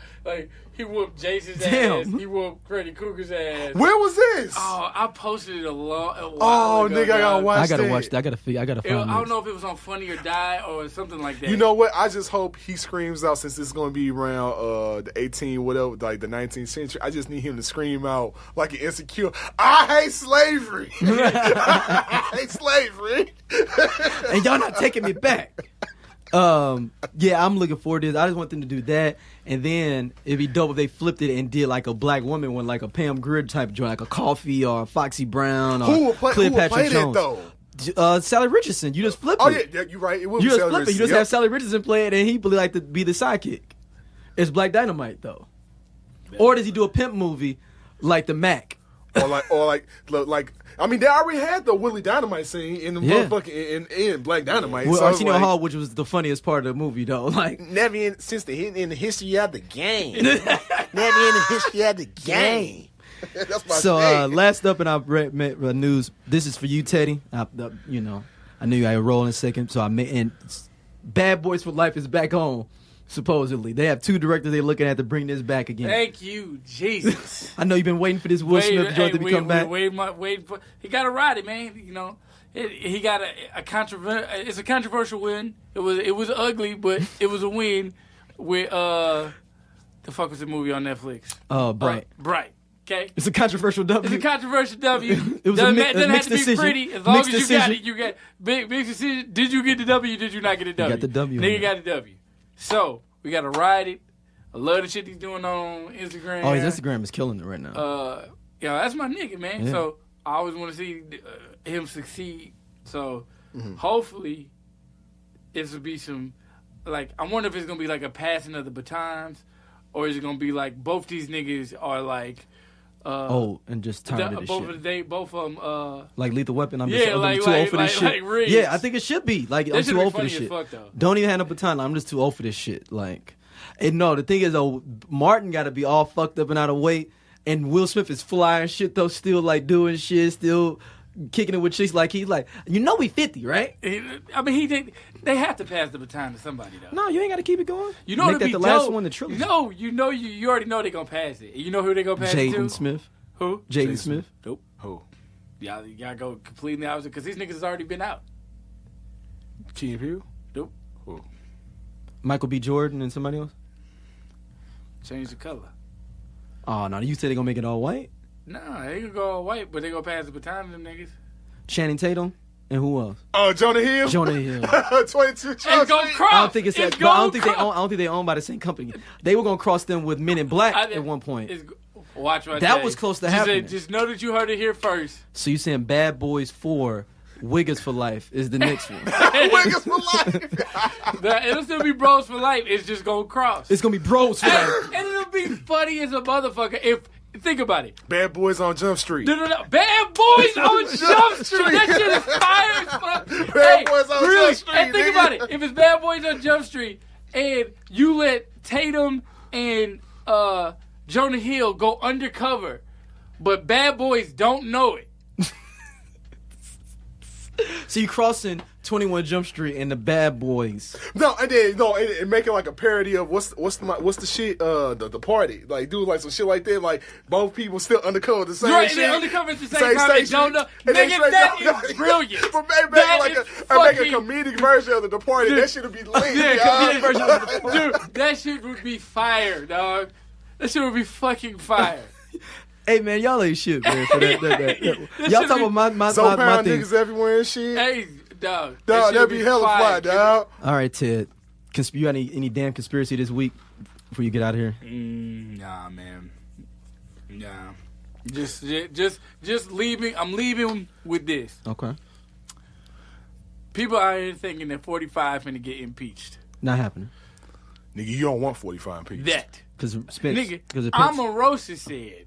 he whooped Jason's ass. He whooped Freddy Krueger's ass. Where was this? Oh, I posted it a while ago. Nigga, I gotta watch that. I gotta watch that. I gotta find I don't know if it was on Funny or Die or something like that. You know what? I just hope he screams out, since it's gonna be around the 19th century. I just need him to scream out like an insecure. I hate slavery. I hate slavery. And y'all not taking me back. Yeah, I'm looking forward to this. I just want them to do that, and then it'd be dope if they flipped it and did like a black woman with like a Pam Grier type joint, like a Coffee or a Foxy Brown or Cleopatra Jones. Though? Sally Richardson. You just flip it. Oh yeah, you're right. It would you be just flip it. You just have Sally Richardson play it, and he be like to be the sidekick. It's Black Dynamite though, or does he do a pimp movie like the Mac? or like I mean, they already had the Willie Dynamite scene in the motherfucking in Black Dynamite. Well, so Arsenio Hall, which was the funniest part of the movie, though. Like never in the history of the game. Never in the history of the game. That's my so last up in our news, this is for you, Teddy. I knew you had a role in a second, so and Bad Boys for Life is back home. Supposedly, they have 2 directors they're looking at to bring this back again. Thank you, Jesus. I know you've been waiting for this Will Smith joint to come back. Waiting for he got to ride it, man. He got it's a controversial win. It was ugly, but it was a win. With the fuck was the movie on Netflix? Bright. Bright. Okay. It's a controversial W. It's a controversial W. It was doesn't a have to be decision. pretty. As long as you decision. got it, you got big decision. Did you get the W? Did you not get the W? You got the W. Nigga got the W. So we gotta ride it. I love the shit he's doing on Instagram. Oh, his Instagram is killing it right now. That's my nigga, man. Yeah. So I always want to see him succeed. So hopefully, this will be some I wonder if it's gonna be like a passing of the batons, or is it gonna be like both these niggas are like and just tired of this shit. Both of them like Lethal Weapon. I'm yeah, just like, too old for this like shit. Riggs. Yeah, I think it should be like That I'm should too be old for funny this as shit. fuck, though. Don't even hand up a baton. I'm just too old for this shit. Like, and no, the thing is though, Martin got to be all fucked up and out of weight, and Will Smith is flying shit though, still like doing shit, still kicking it with chicks. Like he's like, we 50, right? I mean, they have to pass the baton to somebody though. No, you ain't got to keep it going. You know, make that the last one, the trilogy. No, you already know they gonna pass it. You know who they gonna pass it to? Jaden Smith. Who? Jaden Smith. Nope. Who? Yeah, you gotta go completely opposite because these niggas has already been out. Key and Peele? Nope. Who? Michael B. Jordan and somebody else. Change the color. Oh no, you said they gonna make it all white. Nah, they gonna go all white, but they gonna pass the baton to them niggas. Channing Tatum and who else? Jonah Hill. Jonah Hill. 22 It's gonna cross. I don't think it's that. It's But I don't gonna think they own by the same company. They were gonna cross them with Men in Black at one point. Watch my That day. was close to Just happening. Just know that you heard it here first. So you saying Bad Boys 4, Wiggers for Life is the next one? Wiggers for life. It'll still be Bros for Life. It's just gonna cross. It's gonna be Bros for Life. And it'll be funny as a motherfucker if. Think about it. Bad Boys on Jump Street. No. Bad Boys on Jump Street. That shit is fire as fuck. Bad Boys on Jump Street. And think nigga. about it. If it's Bad Boys on Jump Street and you let Tatum and Jonah Hill go undercover, but Bad Boys don't know it. So you crossing 21 Jump Street and the Bad Boys. And make it like a parody of what's the shit the party, like do like some shit like that, like both people still undercover at the same Right, shit. they're undercover at the same time. They don't know. And they Nigga, that is brilliant. But make a comedic version of the party. Dude, that shit would be lit. Yeah, comedic version of the party. Dude, that shit would be fire, dog. That shit would be fucking fire. Hey man, y'all ain't shit, man. For that. Y'all talking about my thing. Niggas everywhere and shit. Hey, dog. That'd be hella fly, dog. All right, Ted. You got any damn conspiracy this week before you get out of here? Nah, man. Nah. Just leaving. I'm leaving with this. Okay. People out here thinking that 45 finna get impeached. Not happening. Nigga, you don't want 45 impeached. That. Because nigga, Omarosa said.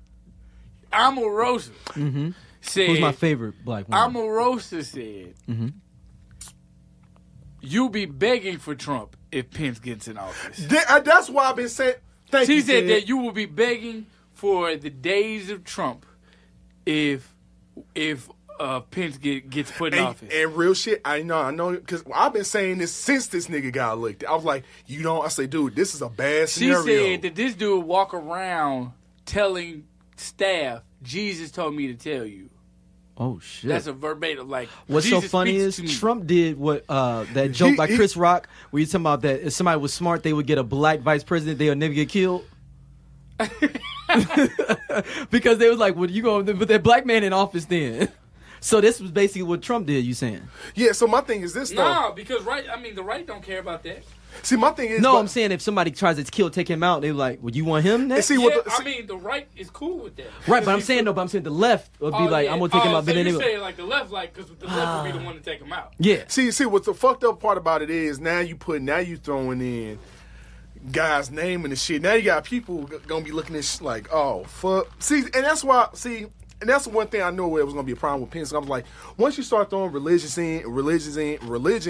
Omarosa said. Who's my favorite black woman? Omarosa said. You'll be begging for Trump if Pence gets in office. That's why I've been saying. She said that you will be begging for the days of Trump if Pence gets put in office. And real shit, I know, because I've been saying this since this nigga got elected. I was like, I say, dude, this is a bad scenario. She said that this dude walk around telling staff, Jesus told me to tell you. Oh shit! That's a verbatim. Like, what's Jesus so funny is Trump did what that joke by Chris Rock, where you talking about that if somebody was smart, they would get a black vice president, they would never get killed. Because they was like, well, you gonna put that black man in office then? So this was basically what Trump did. You saying? Yeah. So my thing is this though. No, because the right don't care about that. See, my thing is... No, I'm saying if somebody tries to take him out, they're like, well, you want him next? The right is cool with that. Right, but I'm saying the left would be like, I'm going to take him out. So you're saying like the left, like, because the left would be the one to take him out. Yeah. See, what the fucked up part about it is now you throwing in guys' name and the shit. Now you got people going to be looking at shit like, oh, fuck. See, and that's why, and that's the one thing I knew where it was going to be a problem with Pence. I was like, once you start throwing religion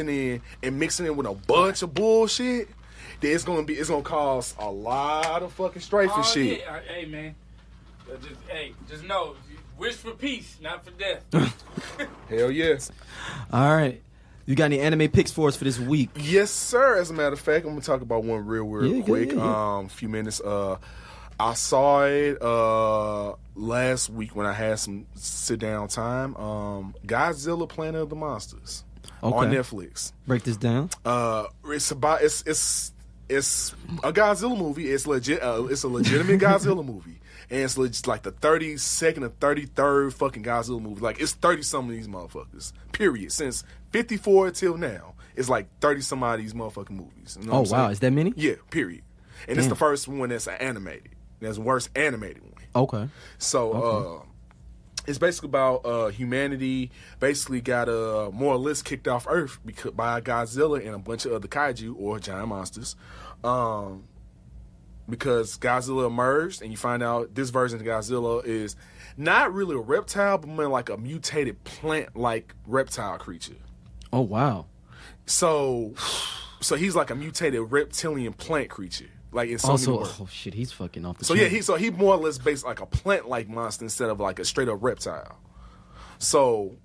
in, and mixing it with a bunch of bullshit, then it's going to cause a lot of fucking strife and shit. Yeah. Hey, man. Just know, wish for peace, not for death. Hell yes. All right. You got any anime picks for us for this week? Yes, sir. As a matter of fact, I'm going to talk about one real quick. A few minutes. I saw it last week when I had some sit-down time. Godzilla Planet of the Monsters on Netflix. Break this down. It's a Godzilla movie. It's legit. It's a legitimate Godzilla movie, and it's like the 32nd or 33rd fucking Godzilla movie. Like it's 30 some of these motherfuckers. Period. Since 54 till now, it's like 30 some of these motherfucking movies. You know what I'm saying? Is that many? Yeah. Period. And it's the first one that's animated. That's the worst animated one. Okay. So it's basically about humanity basically got more or less kicked off Earth by Godzilla and a bunch of other kaiju or giant monsters. because Godzilla emerged, and you find out this version of Godzilla is not really a reptile, but more like a mutated plant-like reptile creature. Oh wow! So he's like a mutated reptilian plant creature, like in so many words. Oh shit, he's fucking off the. So chain. yeah, he more or less based like a plant-like monster instead of like a straight-up reptile. So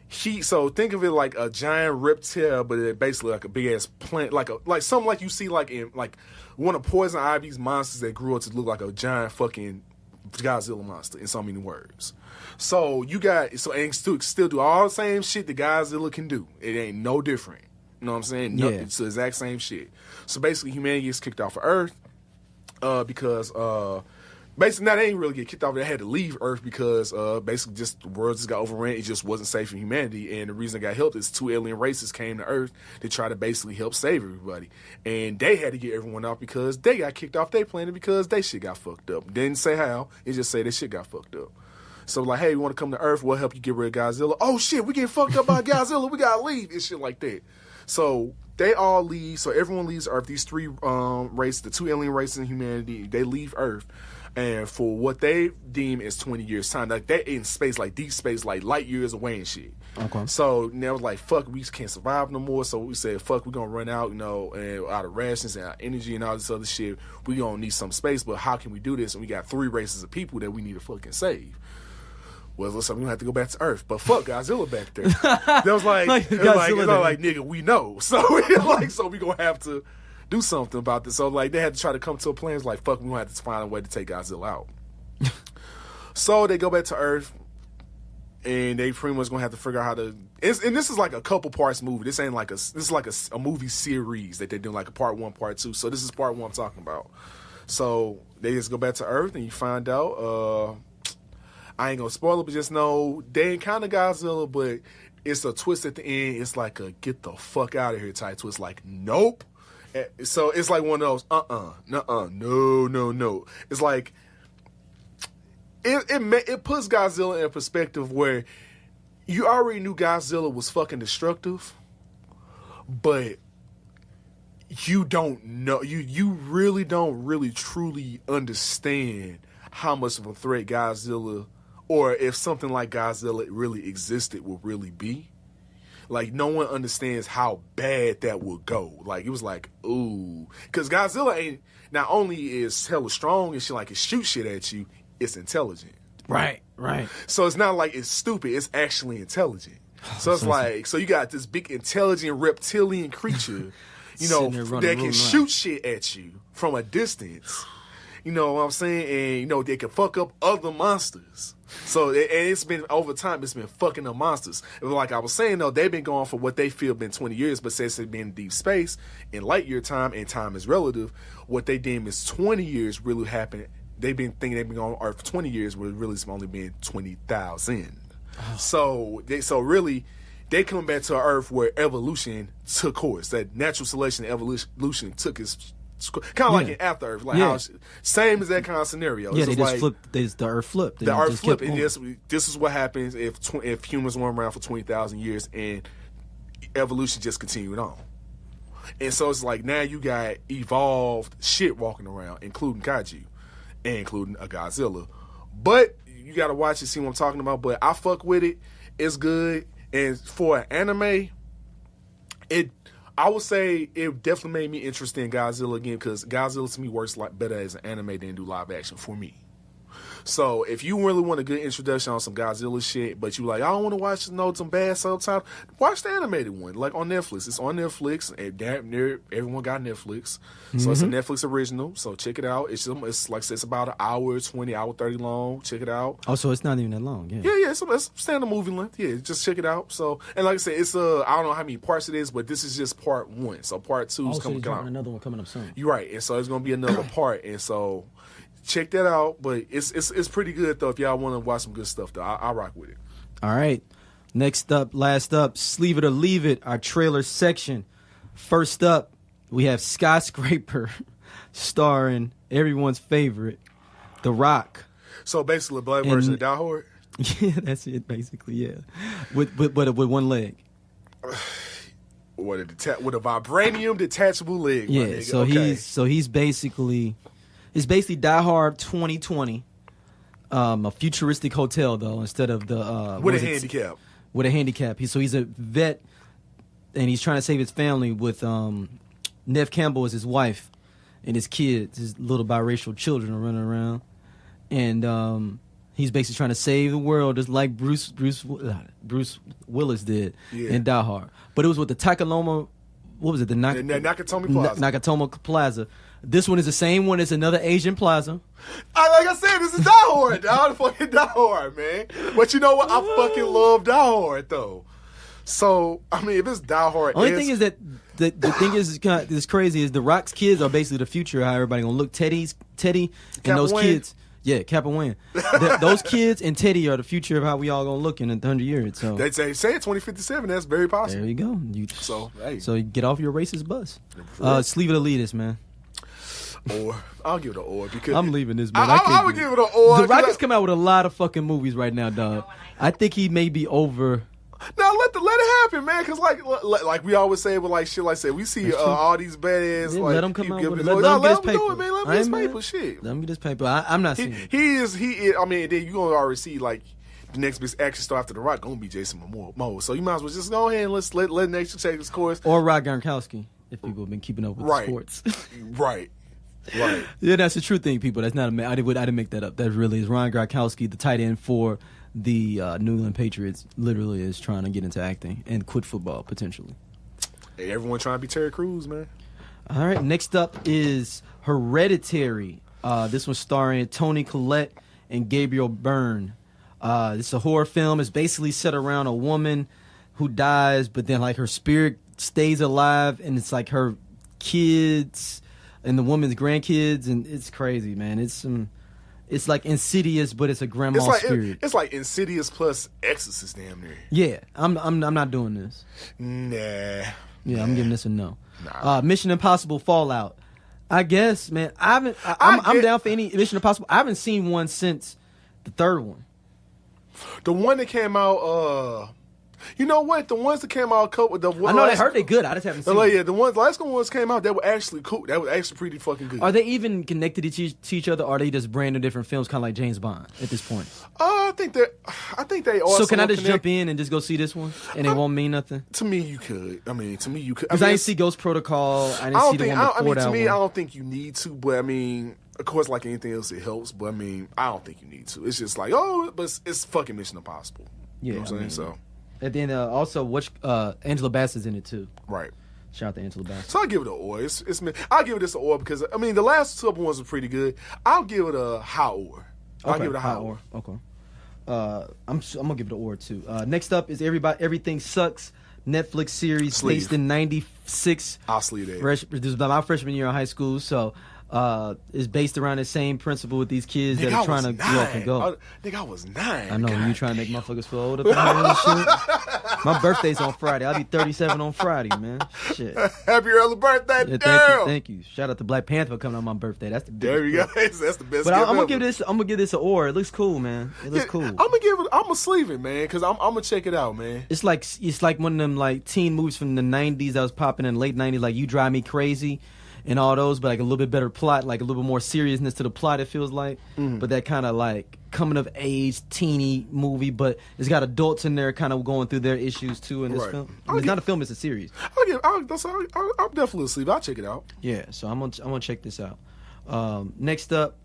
think of it like a giant reptile, but it basically like a big ass plant, like something like you see like in like one of Poison Ivy's monsters that grew up to look like a giant fucking Godzilla monster in so many words. So you got and still do all the same shit that Godzilla can do. It ain't no different. You know what I'm saying? No, it's the exact same shit. So basically, humanity gets kicked off of Earth because basically, now they didn't really get kicked off. They had to leave Earth because basically just the world just got overrun. It just wasn't safe for humanity. And the reason they got helped is 2 alien races came to Earth to try to basically help save everybody. And they had to get everyone off because they got kicked off their planet because they shit got fucked up. Didn't say how. It just say their shit got fucked up. So like, hey, you want to come to Earth? We'll help you get rid of Godzilla. Oh shit, we getting fucked up by Godzilla. We gotta leave. And shit like that. So they all leave. So everyone leaves Earth. These 3 races, the 2 alien races in humanity, they leave Earth. And for what they deem as 20 years time, like they're in space, like deep space, like light years away and shit. Okay. So now it's like, fuck, we can't survive no more. So we said, fuck, we're gonna run out, and out of rations and energy and all this other shit. We gonna need some space, but how can we do this? And we got 3 races of people that we need to fucking save. Well, looks like we're gonna have to go back to Earth, but fuck Godzilla back there. That was like, nigga, we know. So we gonna have to do something about this. So like they had to try to come to a plan. It's like, fuck, we're gonna have to find a way to take Godzilla out. So they go back to Earth, and they pretty much gonna have to figure out how to. And this is like a couple parts movie. This ain't like this is like a movie series that they're doing, like a part 1, part 2. So this is part 1 I'm talking about. So they just go back to Earth, and you find out. I ain't gonna spoil it, but just know they encounter Godzilla, but it's a twist at the end. It's like a get the fuck out of here type twist. Like, nope. So it's like one of those, no. It's like, it puts Godzilla in a perspective where you already knew Godzilla was fucking destructive, but you don't know, you really don't really truly understand how much of a threat Godzilla, or if something like Godzilla really existed, will really be. Like, no one understands how bad that would go. Like, it was like, ooh. Because Godzilla ain't, not only is hella strong and shit, like, it shoots shit at you, it's intelligent. Right. So it's not like it's stupid, it's actually intelligent. So it's like, so you got this big intelligent reptilian creature, that can shoot shit at you from a distance. You know what I'm saying? And, they can fuck up other monsters. So, and it's been, over time, it's been fucking up monsters. Like I was saying, though, they've been going for what they feel been 20 years, but since it's been in deep space, in light year time, and time is relative, what they deem is 20 years really happened. They've been thinking they've been on Earth for 20 years, but really it's only been 20,000. Oh. So really, they come back to an Earth where evolution took course. That natural selection and evolution took its kind of like in After Earth, like how same as that kind of scenario. Yeah, they just flipped. The Earth flipped. The Earth flipped. And this is what happens if humans weren't around for 20,000 years and evolution just continued on. And so it's like now you got evolved shit walking around, including kaiju, and including a Godzilla. But you got to watch it, see what I'm talking about. But I fuck with it. It's good. And for an anime, I would say it definitely made me interested in Godzilla again, because Godzilla to me works better as an anime than do live action for me. So if you really want a good introduction on some Godzilla shit, but you like, I don't want to watch some bad subtitles, watch the animated one, like on Netflix. It's on Netflix, and damn near everyone got Netflix. So it's a Netflix original, so check it out. It's like I said, it's about an hour 20, hour 30 long. Check it out. Oh, so it's not even that long. Yeah, it's standard movie length. Yeah, just check it out. So, and like I said, it's I don't know how many parts it is, but this is just part 1. So part 2 is coming out. Another one coming up soon. You're right, and so it's gonna be another part, and so check that out. But it's pretty good though. If y'all want to watch some good stuff though, I rock with it. All right, last up, Sleeve It or Leave It, our trailer section. First up, we have Skyscraper, starring everyone's favorite, The Rock. So basically, a black version of Die Hard. Yeah, that's it. Basically, yeah, with one leg. With a vibranium detachable leg. Yeah, so he's basically. It's basically Die Hard 2020. A futuristic hotel though, instead of the with a handicap. With a handicap. He's a vet, and he's trying to save his family with Neve Campbell as his wife and his kids, his little biracial children are running around, and he's basically trying to save the world, just like Bruce Willis did in Die Hard. But it was with the Takaloma. What was it? The Nakatomi Plaza. Nakatomi Plaza. This one is the same one as another Asian plaza. Like I said, this is Die Hard, dog. Fucking Die Hard, man. But you know what? I fucking love Die Hard, though. So, I mean, if it's Die Hard... Only thing is that the thing is kind of crazy is The Rock's kids are basically the future of how everybody gonna look. Teddy and those kids... Yeah, Cap and Wayne. Those kids and Teddy are the future of how we all gonna look in 100 years. So they say 2057. That's very possible. There you go. So you get off your racist bus. Sleeve it elitist, man. Or I'll give it an or because I'm leaving this. Man. I would give it an or. The Rock has come out with a lot of fucking movies right now, dog. I think he may be over. Now let it happen, man. Because like we always say with like shit like say we see all these badass. Yeah, like, let him come out with it. Let him get his him paper. do it, man. Let him get his paper. Shit. Let him get his paper. I'm not seeing it. He is. I mean, then you gonna already see like the next big action star after The Rock gonna be Jason Momoa. So you might as well just go ahead and let nature take its course. Or Rob Gronkowski, if people have been keeping up with the sports. Right. Yeah, that's the true thing, people. That's not I didn't make that up. That really is Ron Gronkowski, the tight end for the New England Patriots, literally is trying to get into acting and quit football potentially. Hey, everyone trying to be Terry Crews, man. All right, next up is Hereditary. This one's starring Toni Collette and Gabriel Byrne. It's a horror film. It's basically set around a woman who dies, but then like her spirit stays alive, and it's like her kids and the woman's grandkids, and it's crazy, man. It's like Insidious, but it's a grandma's spirit. It's like Insidious plus Exorcist, damn near. Yeah, I'm not doing this. Nah. Yeah, I'm giving this a no. Nah. Mission Impossible Fallout. I guess, man. I'm down for any Mission Impossible. I haven't seen one since the third one. The one that came out. You know what? The ones that came out with the I know they heard they good. I just haven't seen. Yeah, the last ones came out. They were actually cool. That was actually pretty fucking good. Are they even connected to each other? Or are they just brand new different films, kind of like James Bond at this point? I think they are. So can I just jump in and just go see this one, and it won't mean nothing? To me, you could. I mean, to me, you could. Because I didn't see Ghost Protocol. I didn't see the one before that one. I don't think you need to. But I mean, of course, like anything else, it helps. But I mean, I don't think you need to. It's just like, but it's fucking Mission Impossible. Yeah, you know what I'm saying? So. And then also, Angela Bassett's in it too. Right. Shout out to Angela Bassett. So I'll give it an or. I'll give it this an or because I mean the last couple ones were pretty good. I'll give it a high or. I'll give it a high or. Okay. I'm gonna give it an or too. Next up is Everything Sucks, Netflix series based in '96. I'll sleeve that. This was my freshman year in high school, so. Is based around the same principle with these kids that are trying to grow up and go. I was 9. I know, you trying to make motherfuckers feel old up in here and shit. My birthday's on Friday. I'll be 37 on Friday, man. Shit. Happy early birthday, yeah, thank you. Shout out to Black Panther coming on my birthday. That's the best. There you go. That's the best. But I'm gonna give this an or. It looks cool, man. It looks cool. I'm gonna sleeve it, man, because I'm gonna check it out, man. It's like one of them like teen movies from the '90s that was popping in the late '90s, like You Drive Me Crazy. And all those, but like a little bit better plot, like a little bit more seriousness to the plot, it feels like. But that kind of like coming of age, teeny movie, but it's got adults in there kind of going through their issues too in this film. It's not a film, it's a series. I'm definitely asleep. I'll check it out. Yeah, so I'm gonna check this out. Next up,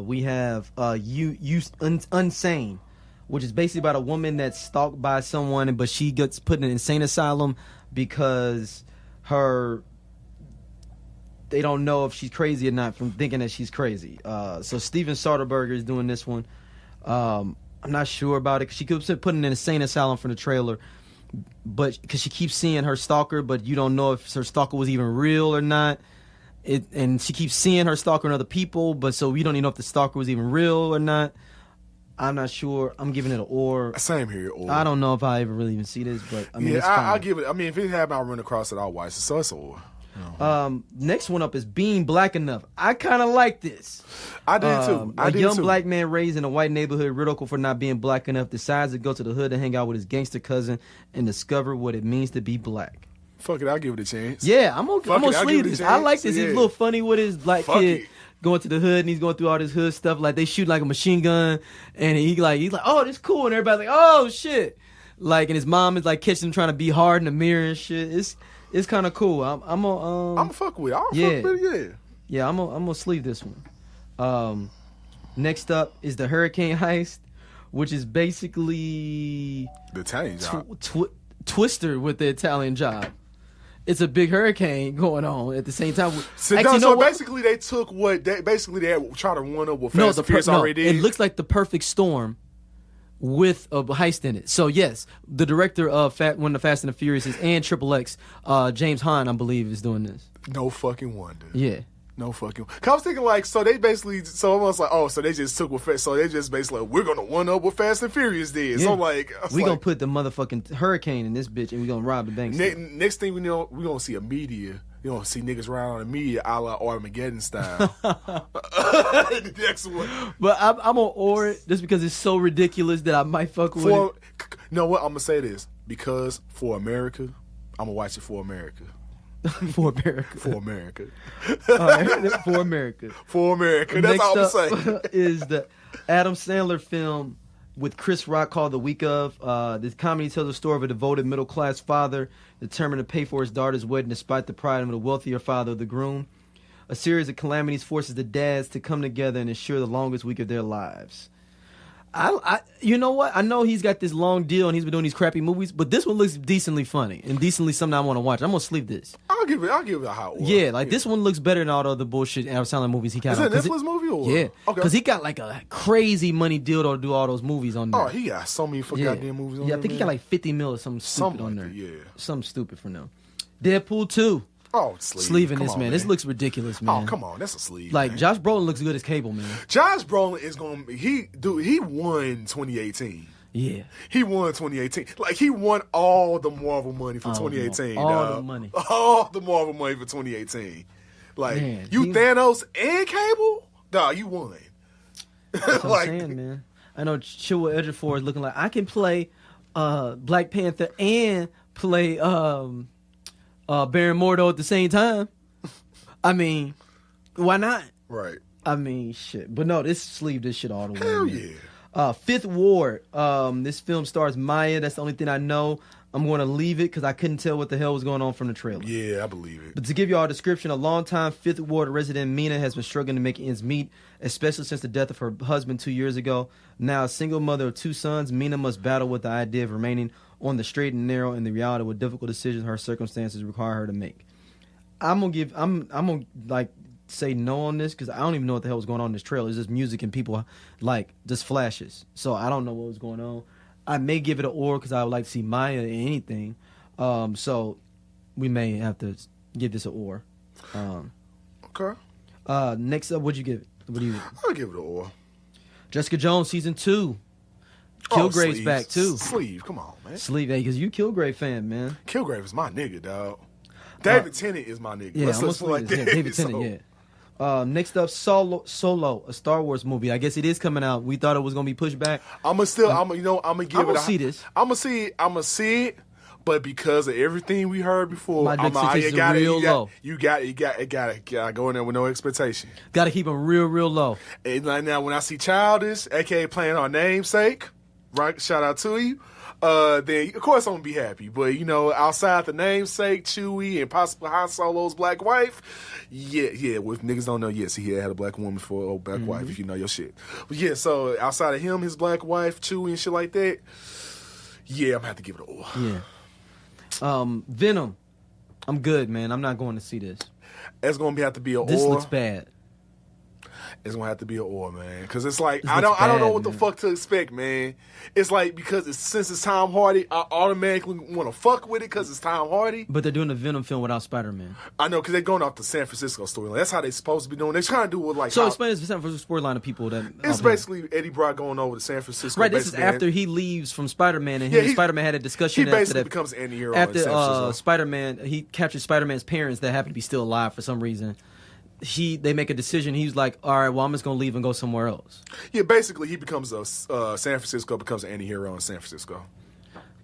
we have Unsane, which is basically about a woman that's stalked by someone, but she gets put in an insane asylum because they don't know if she's crazy or not from thinking that she's crazy. So Steven Soderbergh is doing this one. I'm not sure about it. She keeps putting in an insane asylum from the trailer, but because she keeps seeing her stalker, but you don't know if her stalker was even real or not. And she keeps seeing her stalker and other people, but so we don't even know if the stalker was even real or not. I'm not sure. I'm giving it an or. Same here. Or. I don't know if I ever really even see this, but I mean, it's fine. I'll give it. I mean, if it happened, I'll run across it. I'll watch it. So it's an or. Next one up is Being Black Enough. I kind of like this. I did too. A young black man raised in a white neighborhood, ridiculed for not being black enough, decides to go to the hood and hang out with his gangster cousin and discover what it means to be black. Fuck it, I'll give it a chance. Yeah, I'm gonna sleeve this. I like this. Yeah. He's a little funny with his black kid. going to the hood and he's going through all this hood stuff. Like they shoot like a machine gun, and he's like, oh, this cool, and everybody's like, oh shit. Like, and his mom is like catching him trying to be hard in the mirror and shit. It's kind of cool. I'm gonna fuck with it. Fuck with it, yeah. I'm gonna sleeve this one. Next up is the Hurricane Heist, which is basically the Italian job. Twister with the Italian job. It's a big hurricane going on at the same time. So, basically they took they had tried to one up what Fast and Furious already did. It looks like the perfect storm with a heist in it. So yes, the director of one of the Fast and the Furious and XXX, James Hahn, I believe, is doing this. No fucking wonder. Yeah. No fucking. Cause I was thinking like, so they basically, so almost like, oh, so they just took so they just basically like, we're gonna one up what Fast and Furious did. Yeah. So like, gonna put the motherfucking hurricane in this bitch, and we gonna rob the bank. Next thing we know, we gonna see a media. You gonna see niggas around on the media, a la Armageddon style. The next one. But I'm gonna or it just because it's so ridiculous that I might fuck with it. You know what? I'm gonna say this because for America, I'm gonna watch it for America. For America. For America. All right, for America. For America. That's all I'm saying. Is the Adam Sandler film with Chris Rock called The Week Of. This comedy tells the story of a devoted middle-class father determined to pay for his daughter's wedding despite the pride of the wealthier father of the groom. A series of calamities forces the dads to come together and ensure the longest week of their lives. You know what? I know he's got this long deal and he's been doing these crappy movies, but this one looks decently funny and decently something I want to watch. I'm gonna sleeve this. I'll give it a hot one. Yeah, this one looks better than all the other bullshit Adam Sandler movies he got. Is it a Netflix movie or? Yeah, okay. Because he got like a crazy money deal to do all those movies on there. Oh, he got so many goddamn movies on there. Yeah, I think he got like 50 mil or something stupid on there. Yeah, something stupid for now. Deadpool 2. Oh, sleeving this, man. This looks ridiculous, man. Oh, come on. That's a sleeve. Like, man. Josh Brolin looks good as Cable, man. Josh Brolin is going to... He won 2018. Yeah. He won 2018. Like, he won all the Marvel money for 2018. All the money. All the Marvel money for 2018. Like, man, Thanos and Cable? Dog, you won. That's what I'm saying, man. I know Chiwetel Ejiofor is looking like, I can play Black Panther and play... Baron Mordo at the same time. I mean, why not? Right. I mean, shit. But no, sleeve this shit all the way. Hell yeah. Fifth Ward. This film stars Maya. That's the only thing I know. I'm going to leave it because I couldn't tell what the hell was going on from the trailer. Yeah, I believe it. But to give you all a description, a longtime Fifth Ward resident, Mina, has been struggling to make ends meet, especially since the death of her husband 2 years ago. Now a single mother of 2 sons, Mina must battle with the idea of remaining on the straight and narrow and the reality of what difficult decisions her circumstances require her to make. I'm gonna like say no on this because I don't even know what the hell was going on in this trailer. It's just music and people like just flashes. So I don't know what was going on. I may give it an or because I would like to see Maya in anything. So we may have to give this an or. Okay. Next up, what'd you give it? What do you? I'll give it an or. Jessica Jones season 2. Kilgrave's back too. Sleeve, come on, man. Sleeve, hey, because you Kilgrave fan, man. Kilgrave is my nigga, dog. David Tennant is my nigga. Yeah, let's put like that. Yeah, David Tennant, yeah. Next up, Solo, a Star Wars movie. I guess it is coming out. We thought it was gonna be pushed back. I'm gonna give it. I'm gonna see this. I'm gonna see it. But because of everything we heard before, my expectations are real low. You gotta go in there with no expectation. Gotta keep them real low. And like now, when I see Childish, aka playing our namesake, right? Shout out to you. Then of course I'm gonna be happy. But outside the namesake, Chewie, and possibly Han Solo's black wife, yeah. With niggas don't know, yes, he had a black woman for a black wife. If you know your shit, but yeah. So outside of him, his black wife, Chewie, and shit like that, yeah, I'm gonna have to give it a or. Yeah. Venom. I'm good, man. I'm not going to see this. It's gonna have to be a This or. looks bad. It's gonna have to be an or, man, because it's like I don't know what the fuck to expect, man. It's like because since it's Tom Hardy, I automatically want to fuck with it because it's Tom Hardy. But they're doing a Venom film without Spider-Man. I know because they're going off the San Francisco storyline. That's how they're supposed to be doing. They're trying to do it like. So explain this San Francisco storyline to people that. It's basically Eddie Brock going over to San Francisco. Right. This is after he leaves from Spider-Man, and Spider-man had a discussion. He basically becomes an anti-hero after Spider-Man. He captures Spider-Man's parents that happen to be still alive for some reason. They make a decision. He's like, all right, well, I'm just gonna leave and go somewhere else. Yeah, basically, he becomes San Francisco becomes an anti-hero in San Francisco.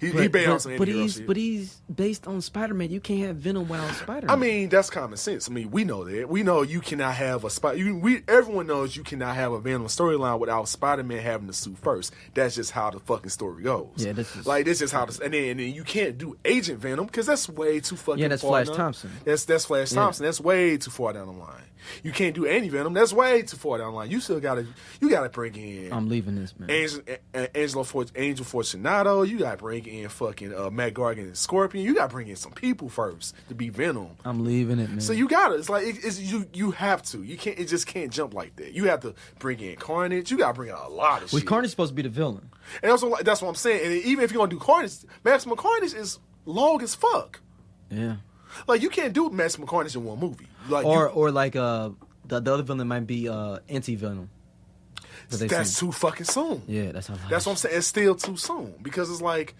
He based on some anti-hero shit. But he's based on Spider-Man. You can't have Venom without Spider-Man. I mean, that's common sense. I mean, we know that. We know you cannot have a everyone knows you cannot have a Venom storyline without Spider-Man having the suit first. That's just how the fucking story goes. Yeah, this is just how and then you can't do Agent Venom because that's way too fucking that's far Flash down. Thompson. That's Flash Thompson. That's way too far down the line. You can't do Anti-Venom. That's way too far down the line. You still gotta bring in. I'm leaving this, man. Angel Fortunato. You gotta bring in fucking Matt Gargan and Scorpion. You gotta bring in some people first to be Venom. I'm leaving it, man. So you gotta. It's like you have to. You can't. It just can't jump like that. You have to bring in Carnage. You gotta bring in a lot of shit. Carnage is supposed to be the villain. And also, that's what I'm saying. And even if you're gonna do Carnage, Maximum Carnage is long as fuck. Yeah. Like you can't do Maximum Carnage in one movie. Like or like the other villain might be Anti-Venom. That's too fucking soon. Yeah, that's what I'm saying. It's still too soon because it's like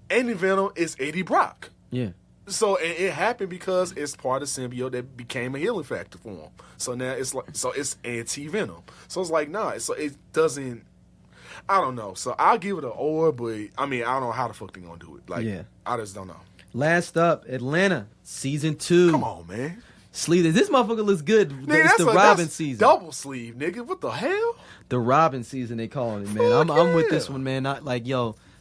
Anti-Venom is Eddie Brock. Yeah. So it happened because it's part of symbiote that became a healing factor for him. So now it's Anti-Venom. So it's like so it doesn't. I don't know. So I'll give it an or, but I mean I don't know how the fuck they gonna do it. Like I just don't know. Last up, Atlanta season 2. Come on, man. Sleeve. This motherfucker looks good. Nigga, it's the Robin season. Double sleeve, nigga. What the hell? The Robin season they call it, man. I'm with this one, man. Not like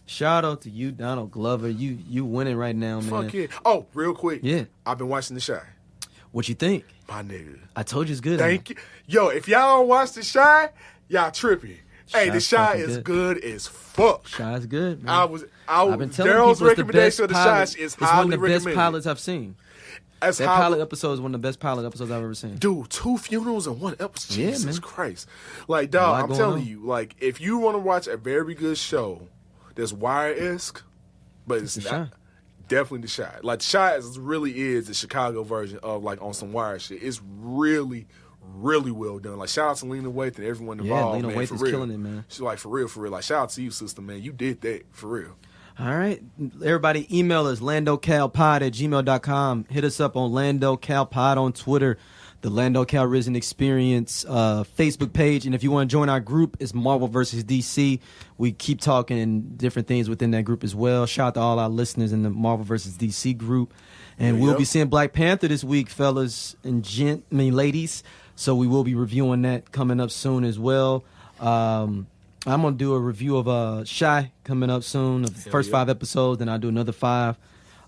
shout out to you, Donald Glover. You winning right now, man. Fuck yeah. Oh, real quick. Yeah. I've been watching The Shy. What you think? My nigga. I told you it's good. Thank you. Yo, if y'all don't watch The Shy, y'all tripping. Hey, The Shy is good as fuck. Shy's good, man. I've been telling Daryl's recommendation of The Shy is highly recommended. It's one of the best pilots I've seen. That pilot episode is one of the best pilot episodes I've ever seen. Dude, 2 funerals in one episode. Yeah, Jesus man. Christ. Like, dog, I'm telling you, like, if you want to watch a very good show that's Wire-esque, but it's not, definitely The Shy. Like, The Shy really is the Chicago version of, like, on some Wire shit. It's really, really well done. Like, shout out to Lena Waithe and everyone involved, Lena man, Waithe for is real. killing it, man. She's like, for real. Like, shout out to you, sister, man. You did that, for real. All right. Everybody, email us, landocalpod@gmail.com. Hit us up on Lando Cal Pod on Twitter, the Lando Calrissian Experience Facebook page. And if you want to join our group, it's Marvel vs. DC. We keep talking different things within that group as well. Shout out to all our listeners in the Marvel vs. DC group. And we'll be seeing Black Panther this week, fellas and ladies. So we will be reviewing that coming up soon as well. I'm going to do a review of Shy coming up soon, the first 5 episodes, then I'll do another 5.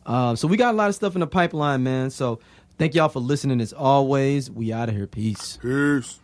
So we got a lot of stuff in the pipeline, man. So thank y'all for listening as always. We out of here. Peace. Peace.